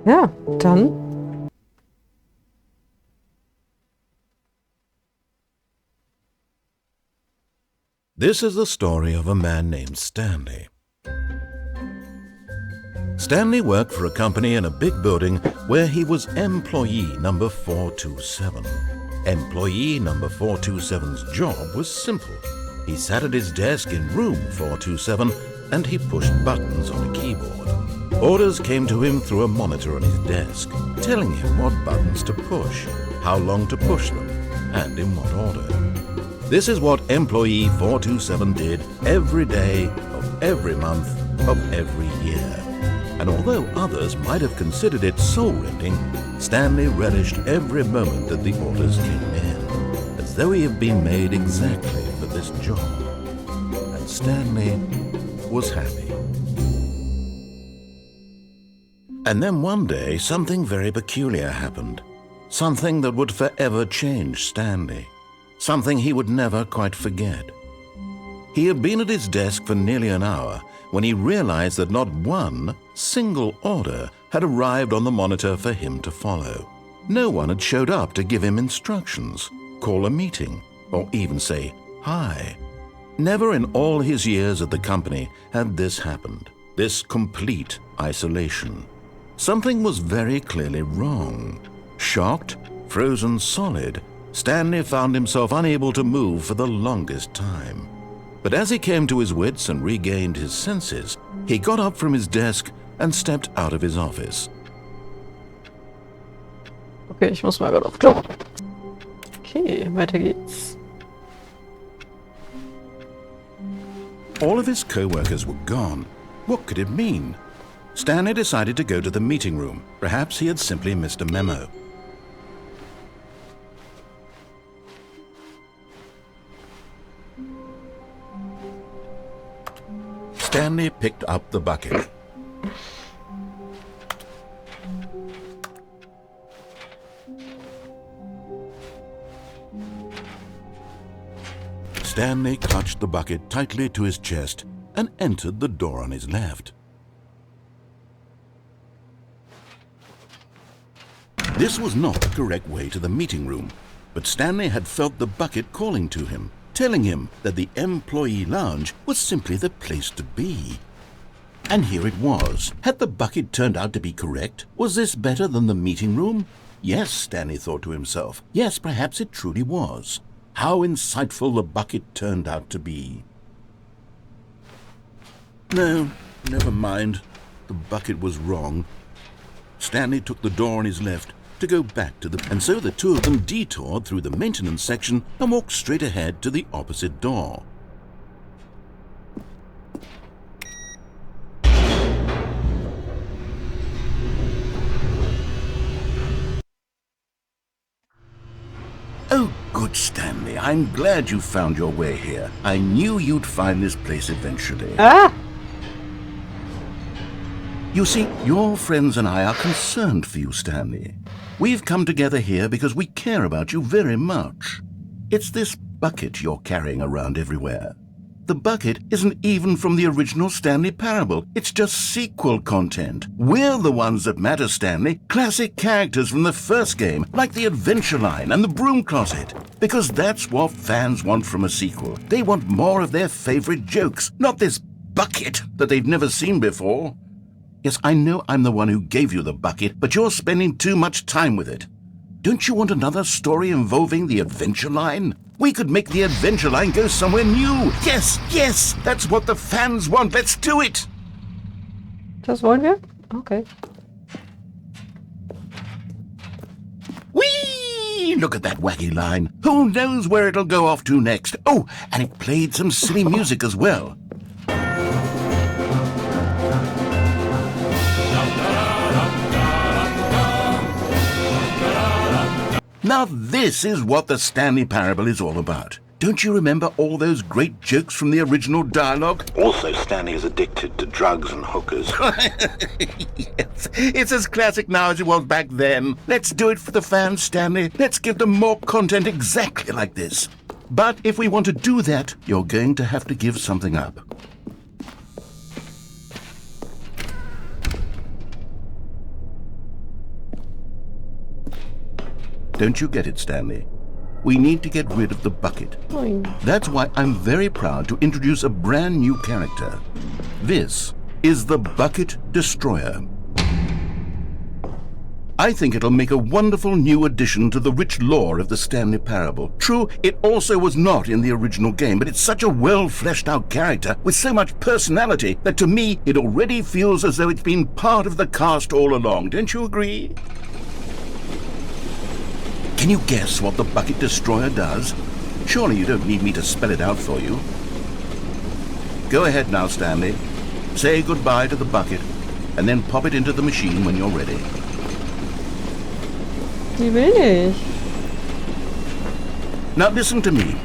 S1: Ja, dann.
S2: This is the story of a man named Stanley. Stanley worked for a company in a big building where he was employee number 427. Employee number 427's job was simple. He sat at his desk in room 427 and he pushed buttons on a keyboard. Orders came to him through a monitor on his desk, telling him what buttons to push, how long to push them, and in what order. This is what employee 427 did every day of every month of every year. And although others might have considered it soul-rending, Stanley relished every moment that the orders came in, as though he had been made exactly for this job. And Stanley was happy. And then one day, something very peculiar happened. Something that would forever change Stanley. Something he would never quite forget. He had been at his desk for nearly an hour when he realized that not one single order had arrived on the monitor for him to follow. No one had showed up to give him instructions, call a meeting, or even say hi. Never in all his years at the company had this happened, this complete isolation. Something was very clearly wrong. Shocked, frozen solid, Stanley found himself unable to move for the longest time. But as he came to his wits and regained his senses, he got up from his desk and stepped out of his office.
S1: Okay, ich muss mal gerade auf Klo. Okay, weiter geht's.
S2: All of his co-workers were gone. What could it mean? Stanley decided to go to the meeting room. Perhaps he had simply missed a memo. Stanley picked up the bucket. Stanley clutched the bucket tightly to his chest and entered the door on his left. This was not the correct way to the meeting room, but Stanley had felt the bucket calling to him, telling him that the employee lounge was simply the place to be. And here it was. Had the bucket turned out to be correct? Was this better than the meeting room? Yes, Stanley thought to himself. Yes, perhaps it truly was. How insightful the bucket turned out to be. No, never mind. The bucket was wrong. Stanley took the door on his left to go back to and so the two of them detoured through the maintenance section and walked straight ahead to the opposite door. Oh, good, Stanley. I'm glad you found your way here. I knew you'd find this place eventually.
S1: Ah!
S2: You see, your friends and I are concerned for you, Stanley. We've come together here because we care about you very much. It's this bucket you're carrying around everywhere. The bucket isn't even from the original Stanley Parable. It's just sequel content. We're the ones that matter, Stanley. Classic characters from the first game, like the Adventure Line and the Broom Closet. Because that's what fans want from a sequel. They want more of their favorite jokes, not this bucket that they've never seen before. Yes, I know I'm the one who gave you the bucket, but you're spending too much time with it. Don't you want another story involving the Adventure Line? We could make the Adventure Line go somewhere new. Yes, yes, that's what the fans want. Let's do it.
S1: Das wollen wir? Okay.
S2: Whee! Look at that wacky line. Who knows where it'll go off to next? Oh, and it played some silly music as well. Now this is what the Stanley Parable is all about. Don't you remember all those great jokes from the original dialogue?
S7: Also, Stanley is addicted to drugs and hookers.
S2: Yes, it's as classic now as it was back then. Let's do it for the fans, Stanley. Let's give them more content exactly like this. But if we want to do that, you're going to have to give something up. Don't you get it, Stanley? We need to get rid of the bucket. That's why I'm very proud to introduce a brand new character. This is the Bucket Destroyer. I think it'll make a wonderful new addition to the rich lore of the Stanley Parable. True, it also was not in the original game, but it's such a well-fleshed-out character with so much personality that to me it already feels as though it's been part of the cast all along. Don't you agree? Can you guess what the Bucket Destroyer does? Surely you don't need me to spell it out for you. Go ahead now, Stanley. Say goodbye to the bucket, and then pop it into the machine when you're ready.
S1: Die will nicht.
S2: Now listen to me.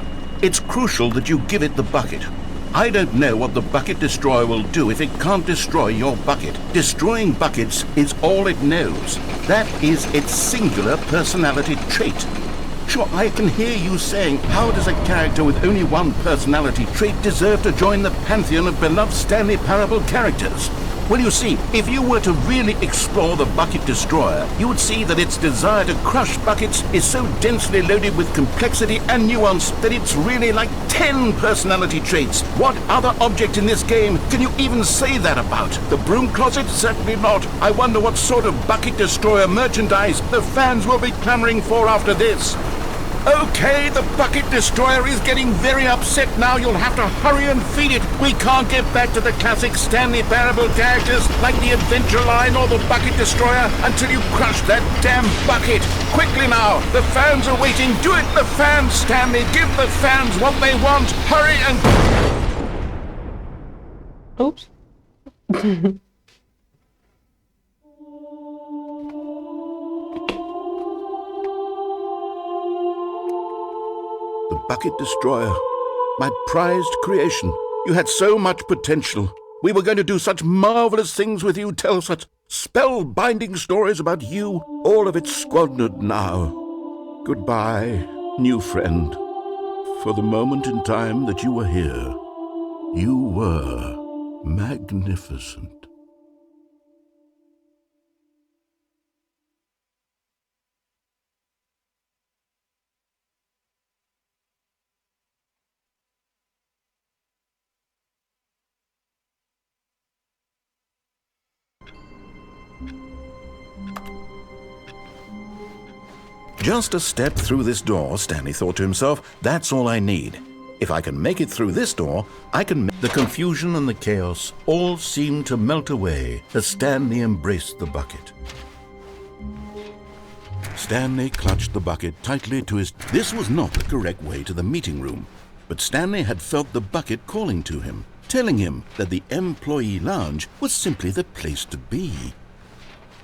S2: It's crucial that you give it the bucket. I don't know what the Bucket Destroyer will do if it can't destroy your bucket. Destroying buckets is all it knows. That is its singular personality trait. Sure, I can hear you saying, how does a character with only one personality trait deserve to join the pantheon of beloved Stanley Parable characters? Well, you see, if you were to really explore the Bucket Destroyer, you would see that its desire to crush buckets is so densely loaded with complexity and nuance that it's really like 10 personality traits. What other object in this game can you even say that about? The Broom Closet? Certainly not. I wonder what sort of Bucket Destroyer merchandise the fans will be clamoring for after this. Okay, the Bucket Destroyer is getting very upset now. You'll have to hurry and feed it. We can't get back to the classic Stanley Parable characters like the Adventure Line or the Bucket Destroyer until you crush that damn bucket. Quickly now, the fans are waiting. Do it, the fans, Stanley. Give the fans what they want. Hurry and...
S1: Oops.
S2: The Bucket Destroyer, my prized creation. You had so much potential. We were going to do such marvelous things with you, tell such spellbinding stories about you. All of it squandered now. Goodbye, new friend.
S7: for the moment in time that you were here. You were magnificent.
S2: Just a step through this door, Stanley thought to himself, that's all I need. If I can make it through this door, I can make... The confusion and the chaos all seemed to melt away as Stanley embraced the bucket. Stanley clutched the bucket tightly to his... This was not the correct way to the meeting room, but Stanley had felt the bucket calling to him, telling him that the employee lounge was simply the place to be.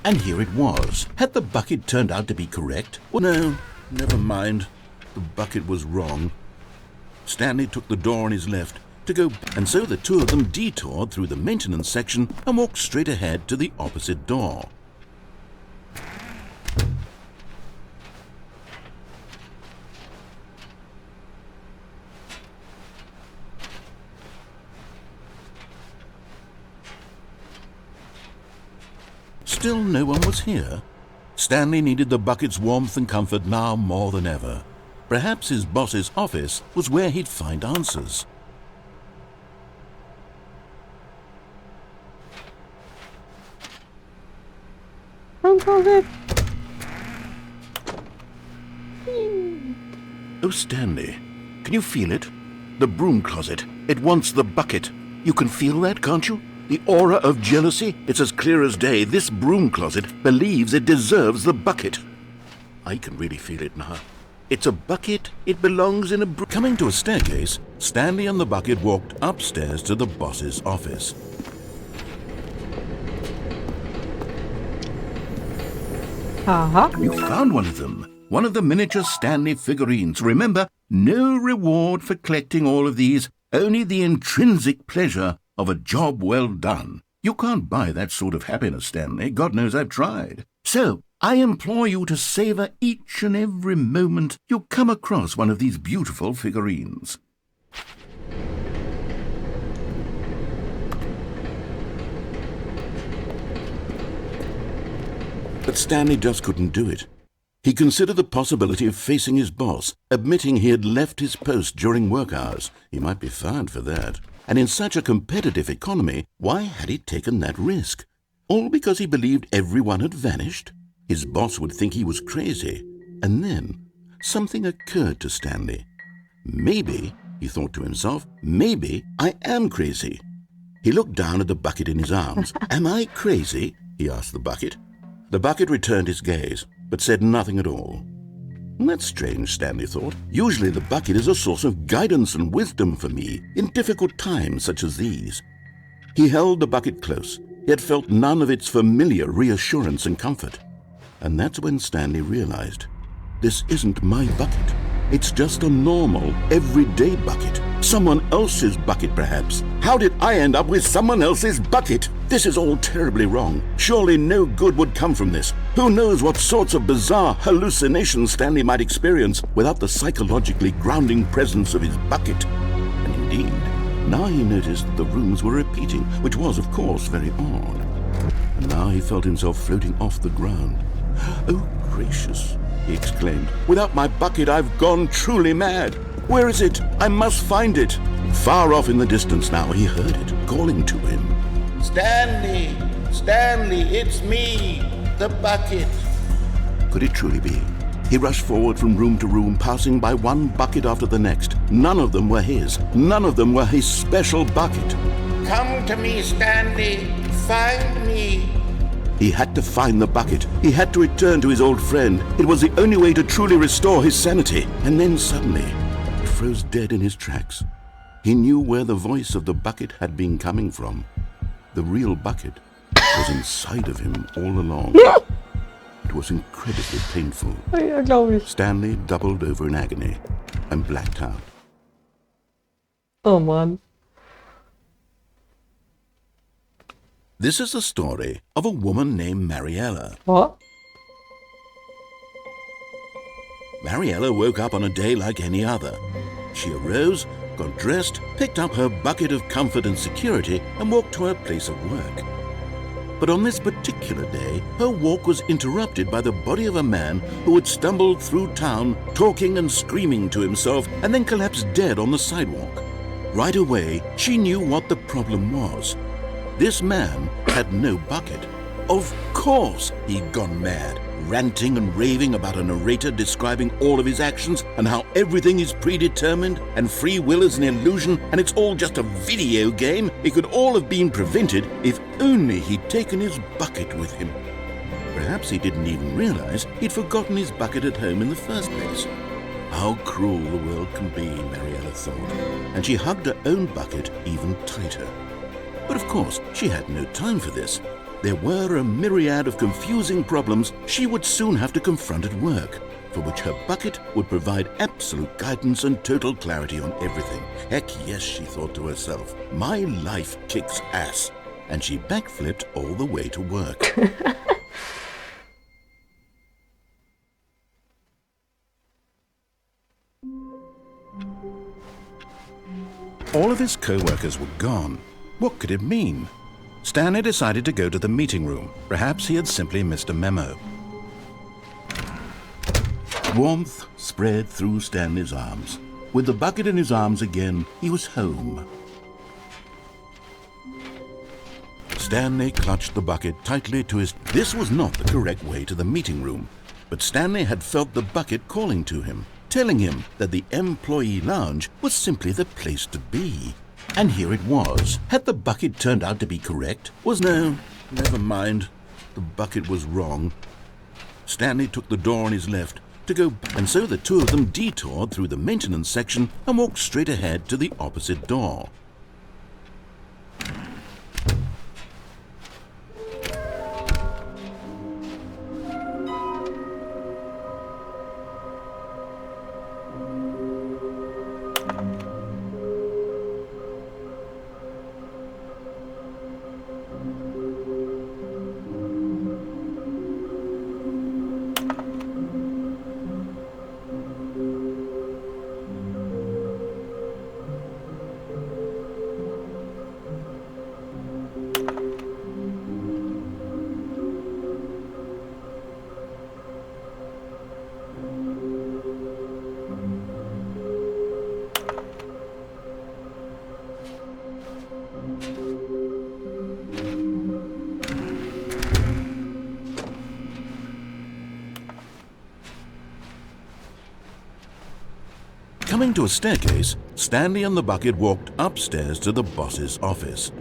S2: And here it was. Had the bucket turned out to be correct? Well, no, never mind. The bucket was wrong. Stanley took the door on his left to go, and so the two of them detoured through the maintenance section and walked straight ahead to the opposite door. Still no one was here. Stanley needed the bucket's warmth and comfort now more than ever. Perhaps his boss's office was where he'd find answers. Oh, Stanley, can you feel it? The broom closet. It wants the bucket. You can feel that, can't you? The aura of jealousy, it's as clear as day. This broom closet believes it deserves the bucket. I can really feel it now. It's a bucket. It belongs in a broom. Coming to a staircase, Stanley and the bucket walked upstairs to the boss's office. You found one of them. One of the miniature Stanley figurines. Remember, no reward for collecting all of these, only the intrinsic pleasure of a job well done. You can't buy that sort of happiness, Stanley. God knows I've tried. So, I implore you to savor each and every moment you come across one of these beautiful figurines. But Stanley just couldn't do it. He considered the possibility of facing his boss, admitting he had left his post during work hours. He might be fired for that. And in such a competitive economy, why had he taken that risk? All because he believed everyone had vanished? His boss would think he was crazy. And then something occurred to Stanley. Maybe, he thought to himself, maybe I am crazy. He looked down at the bucket in his arms. Am I crazy? He asked the bucket. The bucket returned his gaze, but said nothing at all. That's strange, Stanley thought. Usually the bucket is a source of guidance and wisdom for me in difficult times such as these. He held the bucket close, yet felt none of its familiar reassurance and comfort. And that's when Stanley realized, this isn't my bucket. It's just a normal, everyday bucket. Someone else's bucket, perhaps. How did I end up with someone else's bucket? This is all terribly wrong. Surely no good would come from this. Who knows what sorts of bizarre hallucinations Stanley might experience without the psychologically grounding presence of his bucket. And indeed, now he noticed that the rooms were repeating, which was, of course, very odd. And now he felt himself floating off the ground. Oh, gracious, he exclaimed. Without my bucket, I've gone truly mad. Where is it? I must find it. Far off in the distance now, he heard it, calling to him.
S8: Stanley! Stanley, it's me, the bucket.
S7: Could it truly be? He rushed forward from room to room, passing by one bucket after the next. None of them were his. None of them were his special bucket.
S8: Come to me, Stanley. Find me.
S7: He had to find the bucket. He had to return to his old friend. It was the only way to truly restore his sanity. And then suddenly, he froze dead in his tracks. He knew where the voice of the bucket had been coming from. The real bucket was inside of him all along. It was incredibly painful.
S1: Ja, glaube ich.
S7: Stanley doubled over in agony and blacked out.
S1: Oh Mann.
S2: This is the story of a woman named Mariella.
S1: What?
S2: Mariella woke up on a day like any other. She arose, got dressed, picked up her bucket of comfort and security, and walked to her place of work. But on this particular day, her walk was interrupted by the body of a man who had stumbled through town, talking and screaming to himself, and then collapsed dead on the sidewalk. Right away, she knew what the problem was. This man had no bucket. Of course he'd gone mad, ranting and raving about a narrator describing all of his actions and how everything is predetermined and free will is an illusion and it's all just a video game. It could all have been prevented if only he'd taken his bucket with him. Perhaps he didn't even realize he'd forgotten his bucket at home in the first place. How cruel the world can be, Mariella thought, and she hugged her own bucket even tighter. But of course, she had no time for this. There were a myriad of confusing problems she would soon have to confront at work, for which her bucket would provide absolute guidance and total clarity on everything. Heck yes, she thought to herself, my life kicks ass. And she backflipped all the way to work. All of his co-workers were gone. What could it mean? Stanley decided to go to the meeting room. Perhaps he had simply missed a memo. Warmth spread through Stanley's arms. With the bucket in his arms again, he was home. Stanley clutched the bucket tightly to his... This was not the correct way to the meeting room, but Stanley had felt the bucket calling to him, telling him that the employee lounge was simply the place to be. And here it was. Had the bucket turned out to be correct? No, never mind. The bucket was wrong. Stanley took the door on his left to go, and so the two of them detoured through the maintenance section and walked straight ahead to the opposite door. Coming to a staircase, Stanley and the bucket walked upstairs to the boss's office.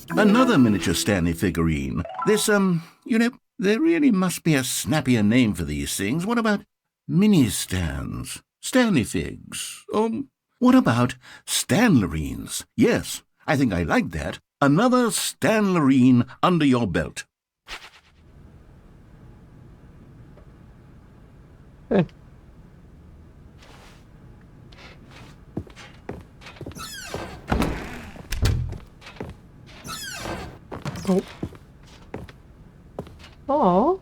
S2: Another miniature Stanley figurine. This, there really must be a snappier name for these things. What about mini-stands? Stanley figs? What about Stanlerines? Yes, I think I like that. Another Stanlerine under your belt.
S1: Oh.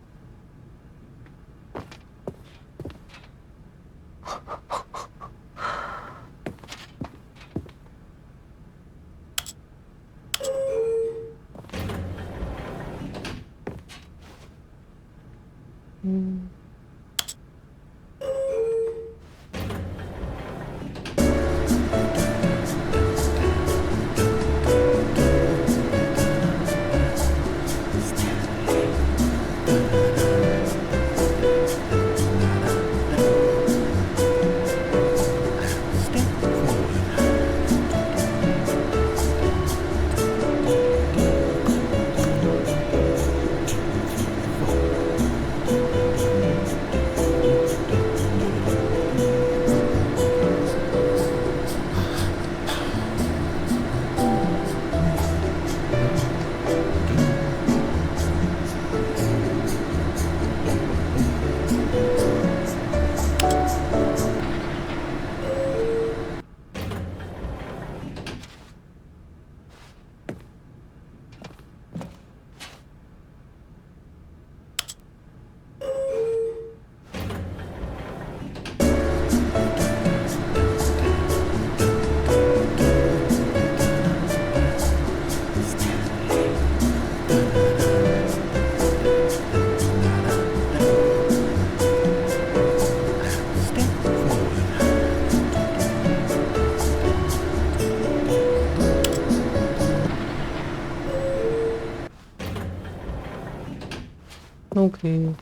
S1: Okay.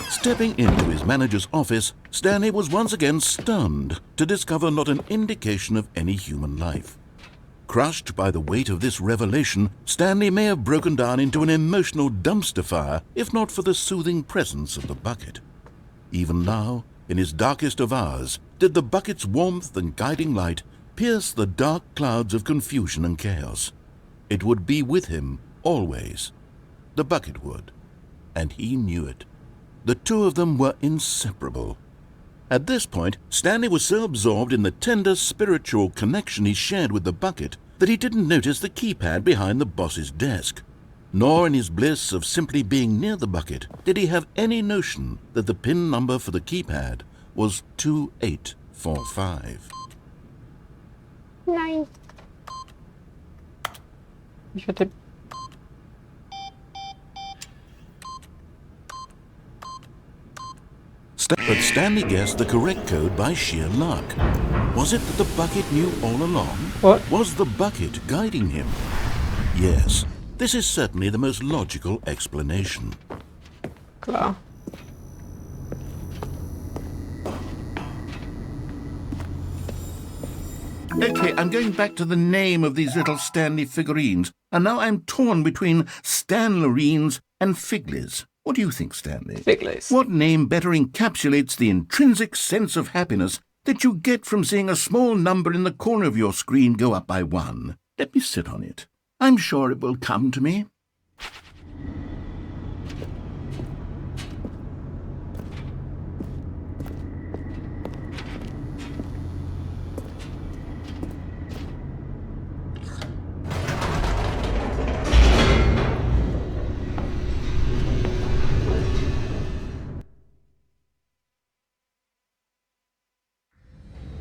S2: Stepping into his manager's office, Stanley was once again stunned to discover not an indication of any human life. Crushed by the weight of this revelation, Stanley may have broken down into an emotional dumpster fire if not for the soothing presence of the bucket. Even now, in his darkest of hours, did the bucket's warmth and guiding light pierce the dark clouds of confusion and chaos. It would be with him always. The bucket would, and he knew it. The two of them were inseparable. At this point, Stanley was so absorbed in the tender spiritual connection he shared with the bucket that he didn't notice the keypad behind the boss's desk. Nor in his bliss of simply being near the bucket did he have any notion that the PIN number for the keypad was 2845.
S1: Nein. Ich werde...
S2: But Stanley guessed the correct code by sheer luck. Was it that the bucket knew all along?
S1: What?
S2: Was the bucket guiding him? Yes, this is certainly the most logical explanation.
S1: Klar.
S7: Okay, I'm going back to the name of these little Stanley figurines, and now I'm torn between Stanlerines and Figlies. What do you think, Stanley?
S1: Figlies.
S7: What name better encapsulates the intrinsic sense of happiness that you get from seeing a small number in the corner of your screen go up by 1? Let me sit on it. I'm sure it will come to me.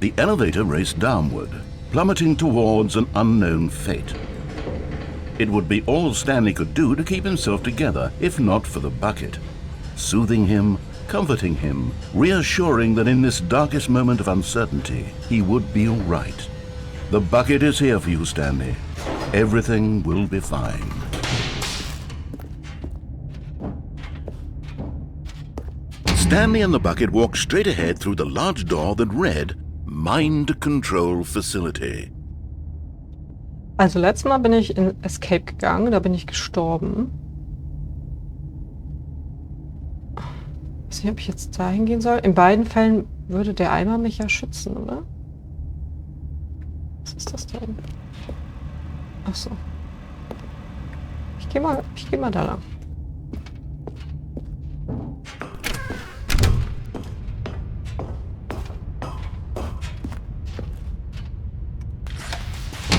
S2: The elevator raced downward, plummeting towards an unknown fate. It would be all Stanley could do to keep himself together, if not for the bucket. Soothing him, comforting him, reassuring that in this darkest moment of uncertainty, he would be all right. The bucket is here for you, Stanley. Everything will be fine. Stanley and the bucket walked straight ahead through the large door that read, Mind Control Facility.
S1: Also letztes Mal bin ich in Escape gegangen, da bin ich gestorben. Ich weiß nicht, ob ich jetzt dahin gehen soll. In beiden Fällen würde der Eimer mich ja schützen, oder? Was ist das da oben? Ach so. Ich geh mal da lang.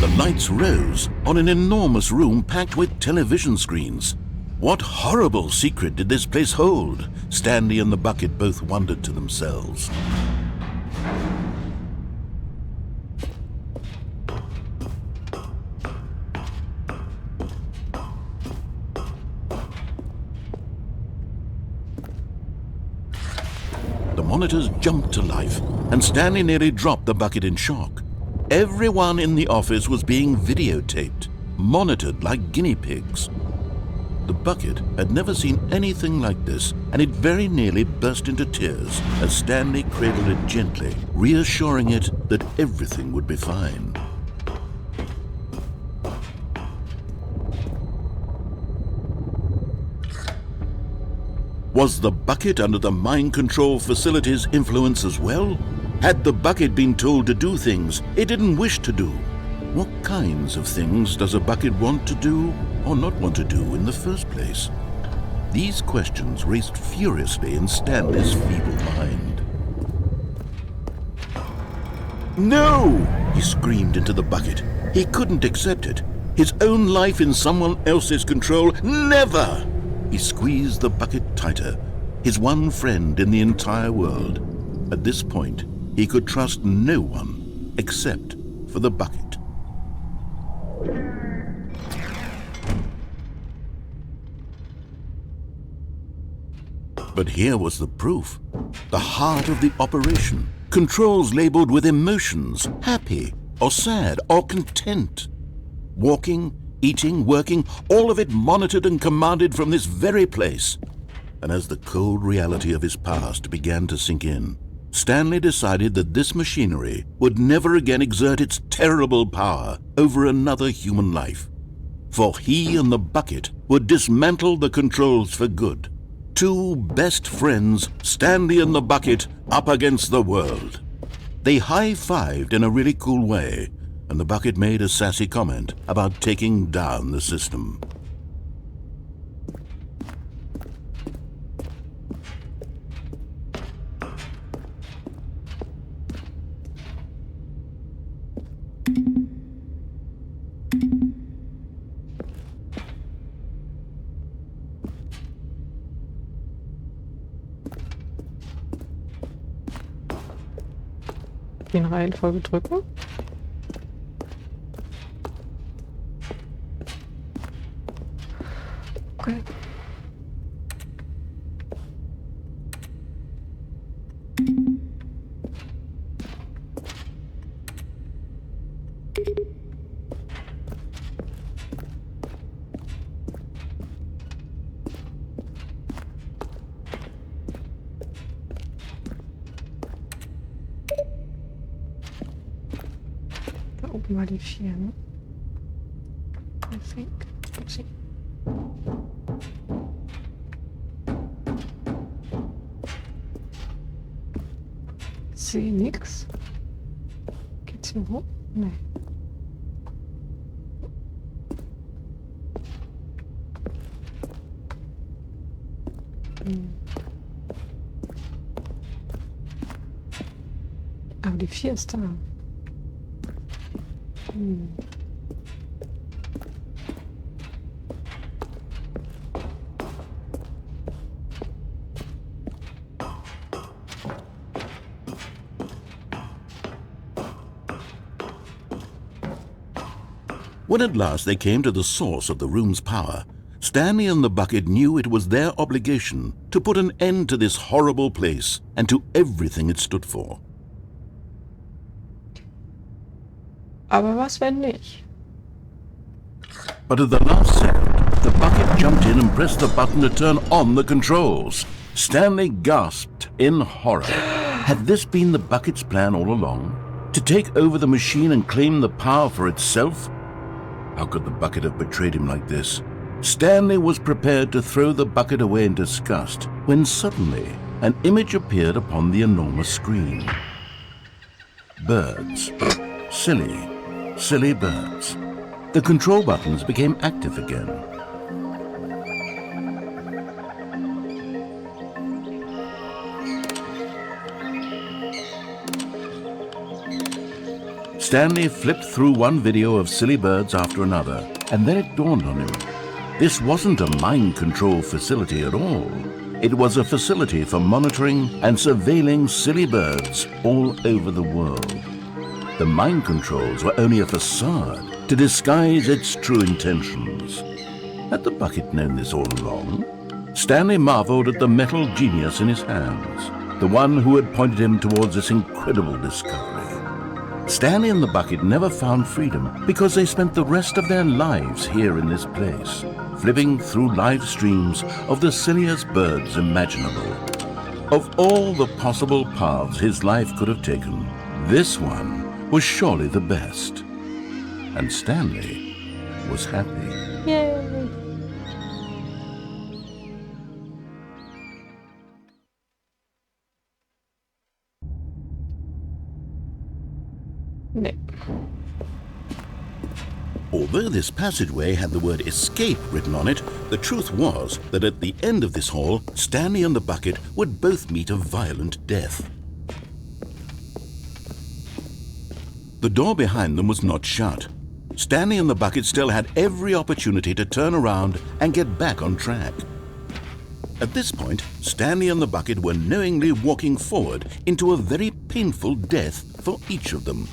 S2: The lights rose on an enormous room packed with television screens. What horrible secret did this place hold? Stanley and the bucket both wondered to themselves. The monitors jumped to life, and Stanley nearly dropped the bucket in shock. Everyone in the office was being videotaped, monitored like guinea pigs. The bucket had never seen anything like this, and it very nearly burst into tears as Stanley cradled it gently, reassuring it that everything would be fine. Was the bucket under the mind control facility's influence as well? Had the bucket been told to do things it didn't wish to do? What kinds of things does a bucket want to do or not want to do in the first place? These questions raced furiously in Stanley's feeble mind. No! He screamed into the bucket. He couldn't accept it. His own life in someone else's control, never! He squeezed the bucket tighter, his one friend in the entire world. At this point, he could trust no one except for the bucket. But here was the proof. The heart of the operation. Controls labeled with emotions, happy or sad or content. Walking, eating, working, all of it monitored and commanded from this very place. And as the cold reality of his past began to sink in, Stanley decided that this machinery would never again exert its terrible power over another human life. For he and the bucket would dismantle the controls for good. Two best friends, Stanley and the bucket, up against the world. They high-fived in a really cool way, and the bucket made a sassy comment about taking down the system.
S1: In Reihenfolge drücken. Okay. Da oben war die 4, ne? I think. Upsi. Sehe nix. Geht's hier hoch? Nee. Aber die 4 ist da.
S2: When at last they came to the source of the room's power, Stanley and the bucket knew it was their obligation to put an end to this horrible place and to everything it stood for.
S1: Aber was, wenn nicht?
S2: But at the last second, the bucket jumped in and pressed the button to turn on the controls. Stanley gasped in horror. Had this been the bucket's plan all along? To take over the machine and claim the power for itself? How could the bucket have betrayed him like this? Stanley was prepared to throw the bucket away in disgust when suddenly an image appeared upon the enormous screen. Birds. Silly birds. The control buttons became active again. Stanley flipped through one video of silly birds after another, and then it dawned on him. This wasn't a mind control facility at all. It was a facility for monitoring and surveilling silly birds all over the world. The mind controls were only a facade to disguise its true intentions. Had the bucket known this all along? Stanley marveled at the metal genius in his hands, the one who had pointed him towards this incredible discovery. Stanley and the bucket never found freedom because they spent the rest of their lives here in this place, flipping through live streams of the silliest birds imaginable. Of all the possible paths his life could have taken, this one was surely the best. And Stanley was happy.
S1: Yay! Nee.
S2: Although this passageway had the word escape written on it, the truth was that at the end of this hall, Stanley and the bucket would both meet a violent death. The door behind them was not shut. Stanley and the bucket still had every opportunity to turn around and get back on track. At this point, Stanley and the bucket were knowingly walking forward into a very painful death for each of them.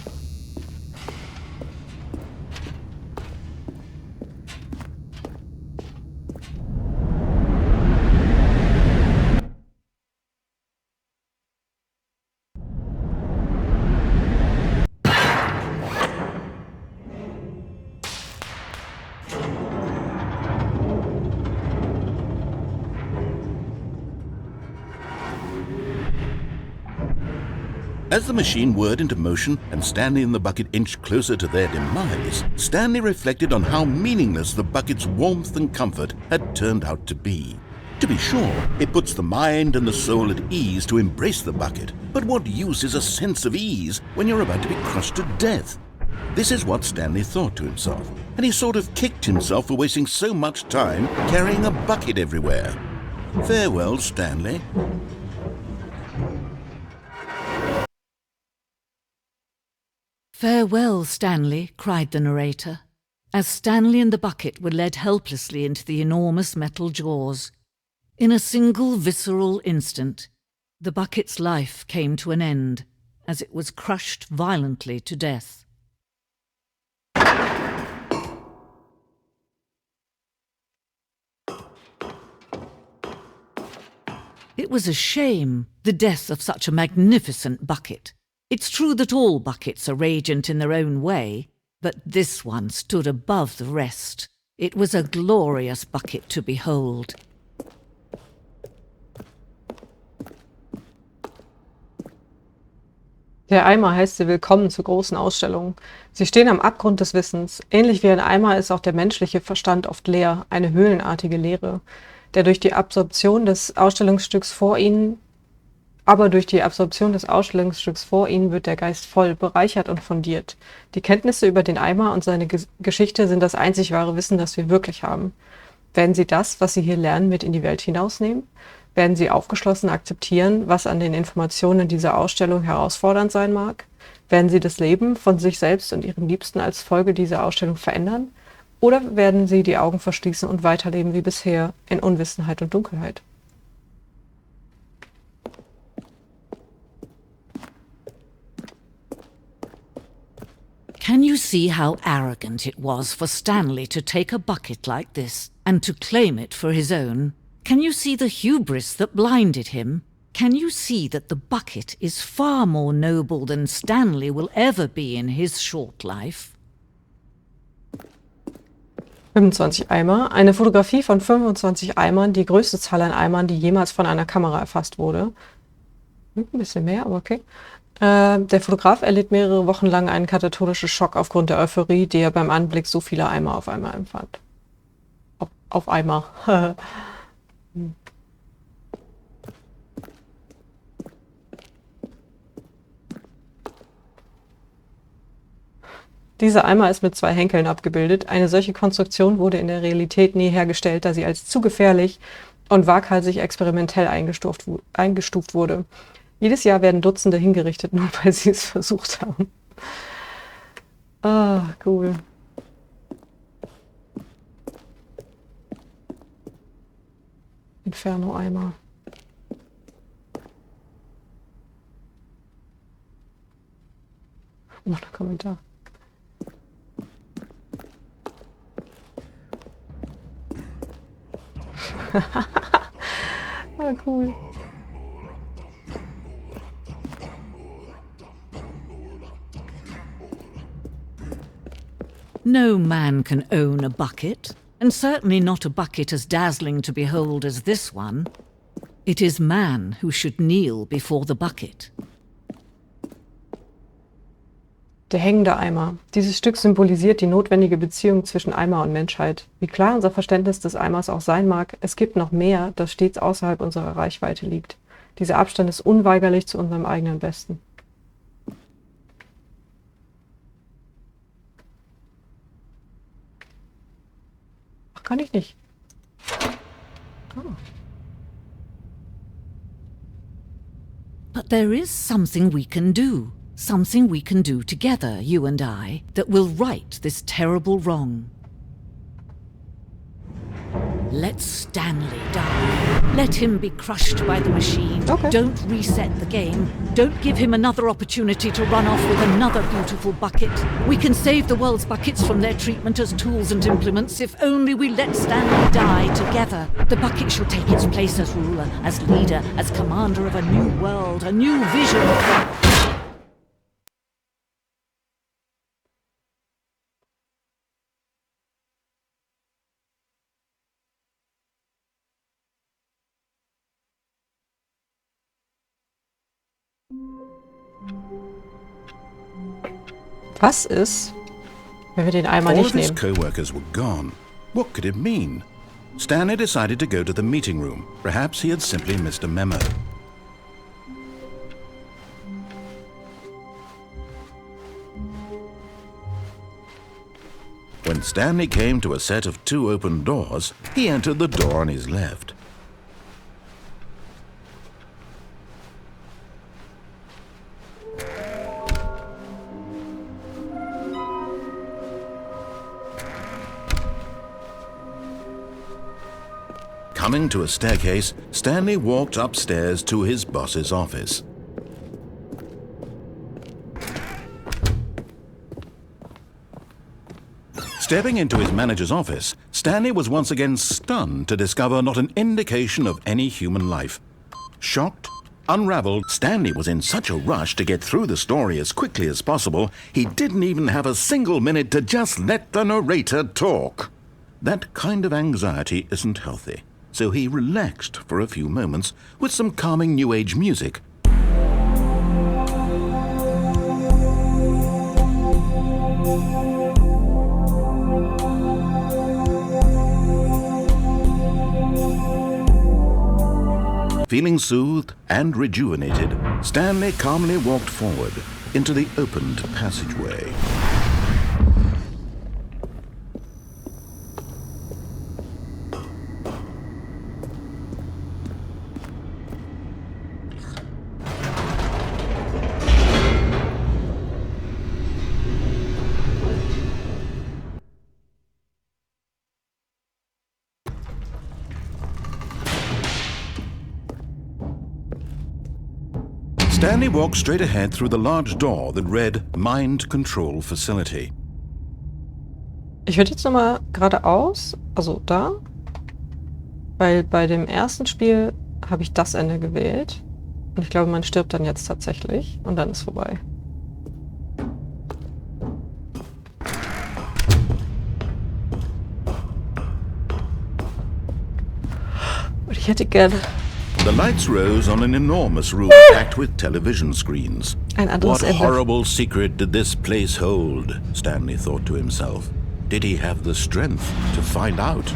S2: As the machine whirred into motion and Stanley and the bucket inched closer to their demise, Stanley reflected on how meaningless the bucket's warmth and comfort had turned out to be. To be sure, it puts the mind and the soul at ease to embrace the bucket, but what use is a sense of ease when you're about to be crushed to death? This is what Stanley thought to himself, and he sort of kicked himself for wasting so much time carrying a bucket everywhere. Farewell, Stanley.
S9: "Farewell, Stanley," cried the narrator, as Stanley and the bucket were led helplessly into the enormous metal jaws. In a single visceral instant, the bucket's life came to an end, as it was crushed violently to death. It was a shame, the death of such a magnificent bucket. It's true that all buckets are radiant in their own way, but this one stood above the rest. It was a glorious bucket to behold.
S1: Der Eimer heißt sie willkommen zur großen Ausstellung. Sie stehen am Abgrund des Wissens. Ähnlich wie ein Eimer ist auch der menschliche Verstand oft leer, eine höhlenartige Leere, der durch die Absorption des Ausstellungsstücks vor ihnen wird der Geist voll, bereichert und fundiert. Die Kenntnisse über den Eimer und seine Geschichte sind das einzig wahre Wissen, das wir wirklich haben. Werden Sie das, was Sie hier lernen, mit in die Welt hinausnehmen? Werden Sie aufgeschlossen akzeptieren, was an den Informationen dieser Ausstellung herausfordernd sein mag? Werden Sie das Leben von sich selbst und Ihren Liebsten als Folge dieser Ausstellung verändern? Oder werden Sie die Augen verschließen und weiterleben wie bisher in Unwissenheit und Dunkelheit?
S9: Can you see how arrogant it was for Stanley to take a bucket like this and to claim it for his own? Can you see the hubris that blinded him? Can you see that the bucket is far more noble than Stanley will ever be in his short life?
S1: 25 Eimer. Eine Fotografie von 25 Eimern, die größte Zahl an Eimern, die jemals von einer Kamera erfasst wurde. Ein bisschen mehr, aber okay. Der Fotograf erlitt mehrere Wochen lang einen katatonischen Schock aufgrund der Euphorie, die er beim Anblick so vieler Eimer auf einmal empfand. Auf Eimer. Dieser Eimer ist mit 2 Henkeln abgebildet. Eine solche Konstruktion wurde in der Realität nie hergestellt, da sie als zu gefährlich und waghalsig experimentell eingestuft wurde. Jedes Jahr werden Dutzende hingerichtet, nur weil sie es versucht haben. Ah, cool. Inferno-Eimer. Oh, noch ein Kommentar. Ah, cool.
S9: No man can own a bucket, and certainly not a bucket as dazzling to behold as this one. It is man who should kneel before the bucket.
S1: Der hängende Eimer. Dieses Stück symbolisiert die notwendige Beziehung zwischen Eimer und Menschheit. Wie klar unser Verständnis des Eimers auch sein mag, es gibt noch mehr, das stets außerhalb unserer Reichweite liegt. Dieser Abstand ist unweigerlich zu unserem eigenen Besten. Ach, kann ich nicht. Oh.
S9: But there is something we can do. Something we can do together, you and I, that will right this terrible wrong. Let Stanley die. Let him be crushed by the machine.
S1: Okay.
S9: Don't reset the game. Don't give him another opportunity to run off with another beautiful bucket. We can save the world's buckets from their treatment as tools and implements if only we let Stanley die together. The bucket shall take its place as ruler, as leader, as commander of a new world, a new vision.
S1: Was ist, wenn wir den Eimer
S2: All
S1: nicht
S2: of his
S1: nehmen?
S2: co-workers were gone. What could it mean? Stanley decided to go to the meeting room. Perhaps he had simply missed a memo. When Stanley came to a set of 2 open doors, he entered the door on his left. Coming to a staircase, Stanley walked upstairs to his boss's office. Stepping into his manager's office, Stanley was once again stunned to discover not an indication of any human life. Shocked, unraveled, Stanley was in such a rush to get through the story as quickly as possible, he didn't even have a single minute to just let the narrator talk. That kind of anxiety isn't healthy, so he relaxed for a few moments with some calming New Age music. Feeling soothed and rejuvenated, Stanley calmly walked forward into the opened passageway. Stanley walked straight ahead through the large door that read Mind Control Facility.
S1: Ich würde jetzt nochmal geradeaus, also da, weil bei dem ersten Spiel habe ich das Ende gewählt. Und ich glaube, man stirbt dann jetzt tatsächlich und dann ist vorbei. Und ich hätte gerne...
S2: The lights rose on an enormous room packed with television screens.
S1: Ein anderes
S2: What
S1: Ende.
S2: horrible secret did this place hold? Stanley thought to himself. Did he have the strength to find out?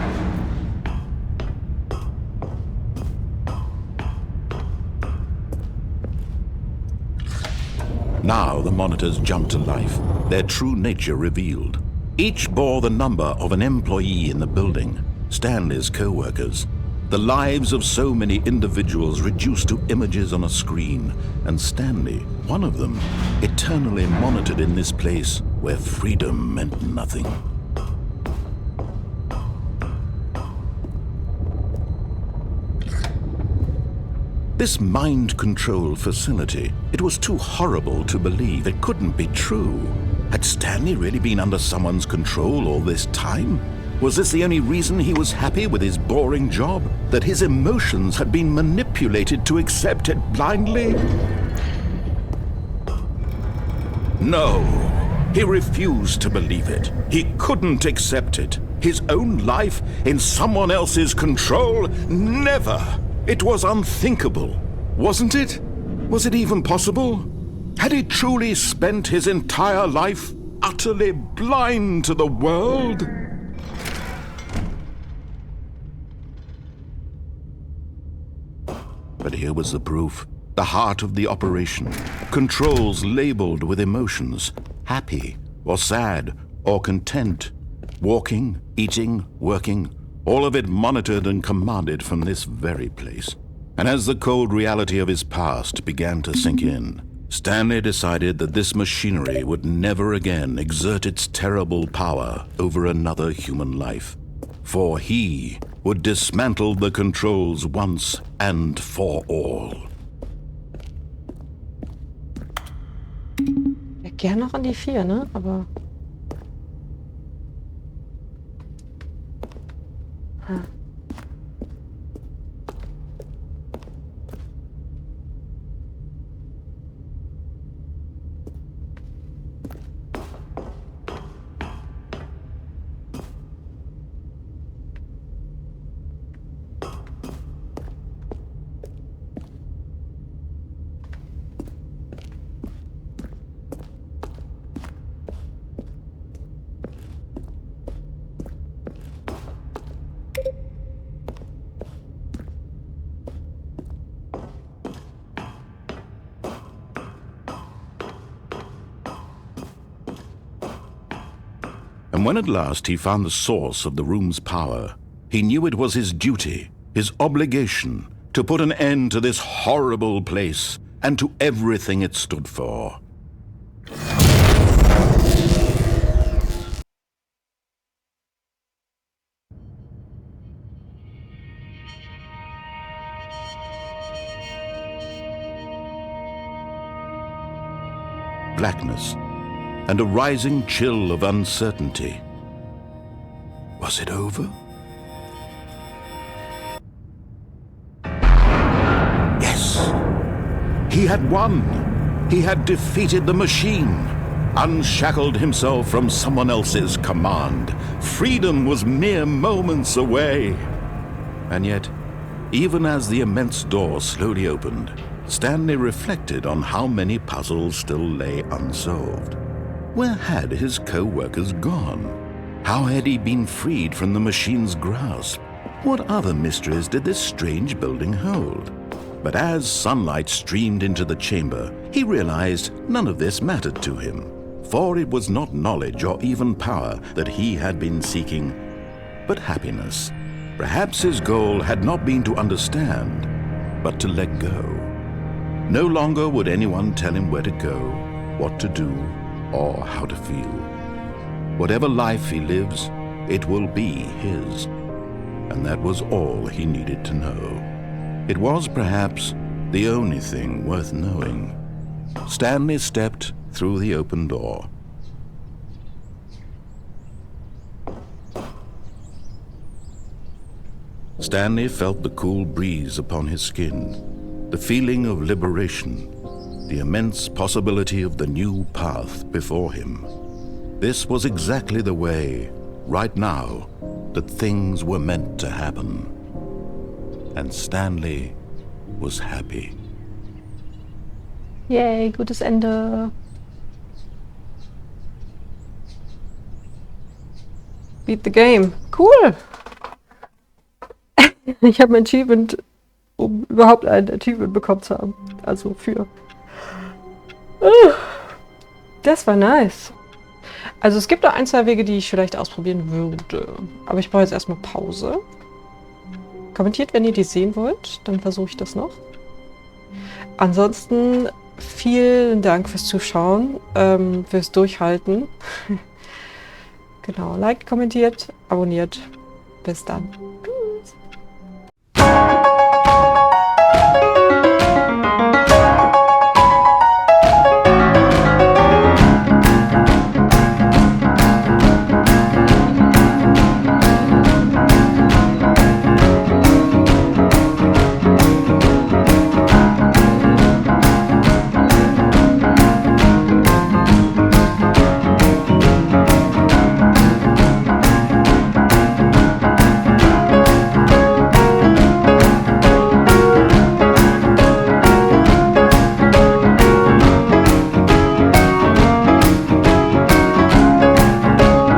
S2: Now the monitors jumped to life, their true nature revealed. Each bore the number of an employee in the building, Stanley's co-workers. The lives of so many individuals reduced to images on a screen, and Stanley, one of them, eternally monitored in this place where freedom meant nothing. This mind control facility, it was too horrible to believe. It couldn't be true. Had Stanley really been under someone's control all this time? Was this the only reason he was happy with his boring job? That his emotions had been manipulated to accept it blindly? No, he refused to believe it. He couldn't accept it. His own life in someone else's control? Never! It was unthinkable, wasn't it? Was it even possible? Had he truly spent his entire life utterly blind to the world? But here was the proof. The heart of the operation. Controls labeled with emotions. Happy, or sad, or content. Walking, eating, working. All of it monitored and commanded from this very place. And as the cold reality of his past began to sink in, Stanley decided that this machinery would never again exert its terrible power over another human life. For he would dismantle the controls once and for all.
S1: Ja, gern noch an die 4, ne? Aber...
S2: And when at last he found the source of the room's power, he knew it was his duty, his obligation, to put an end to this horrible place and to everything it stood for. Blackness and a rising chill of uncertainty. Was it over? Yes! He had won! He had defeated the machine, unshackled himself from someone else's command. Freedom was mere moments away. And yet, even as the immense door slowly opened, Stanley reflected on how many puzzles still lay unsolved. Where had his co-workers gone? How had he been freed from the machine's grasp? What other mysteries did this strange building hold? But as sunlight streamed into the chamber, he realized none of this mattered to him, for it was not knowledge or even power that he had been seeking, but happiness. Perhaps his goal had not been to understand, but to let go. No longer would anyone tell him where to go, what to do, or how to feel. Whatever life he lives, it will be his. And that was all he needed to know. It was perhaps the only thing worth knowing. Stanley stepped through the open door. Stanley felt the cool breeze upon his skin, the feeling of liberation, the immense possibility of the new path before him. This was exactly the way, right now, that things were meant to happen. And Stanley was happy.
S1: Yay, gutes Ende. Beat the game. Cool. Ich habe ein Achievement, um überhaupt ein Achievement bekommen zu haben. Also für. Das war nice. Also es gibt noch ein, zwei Wege, die ich vielleicht ausprobieren würde. Aber ich brauche jetzt erstmal Pause. Kommentiert, wenn ihr die sehen wollt. Dann versuche ich das noch. Ansonsten vielen Dank fürs Zuschauen, fürs Durchhalten. Genau, liked, kommentiert, abonniert. Bis dann.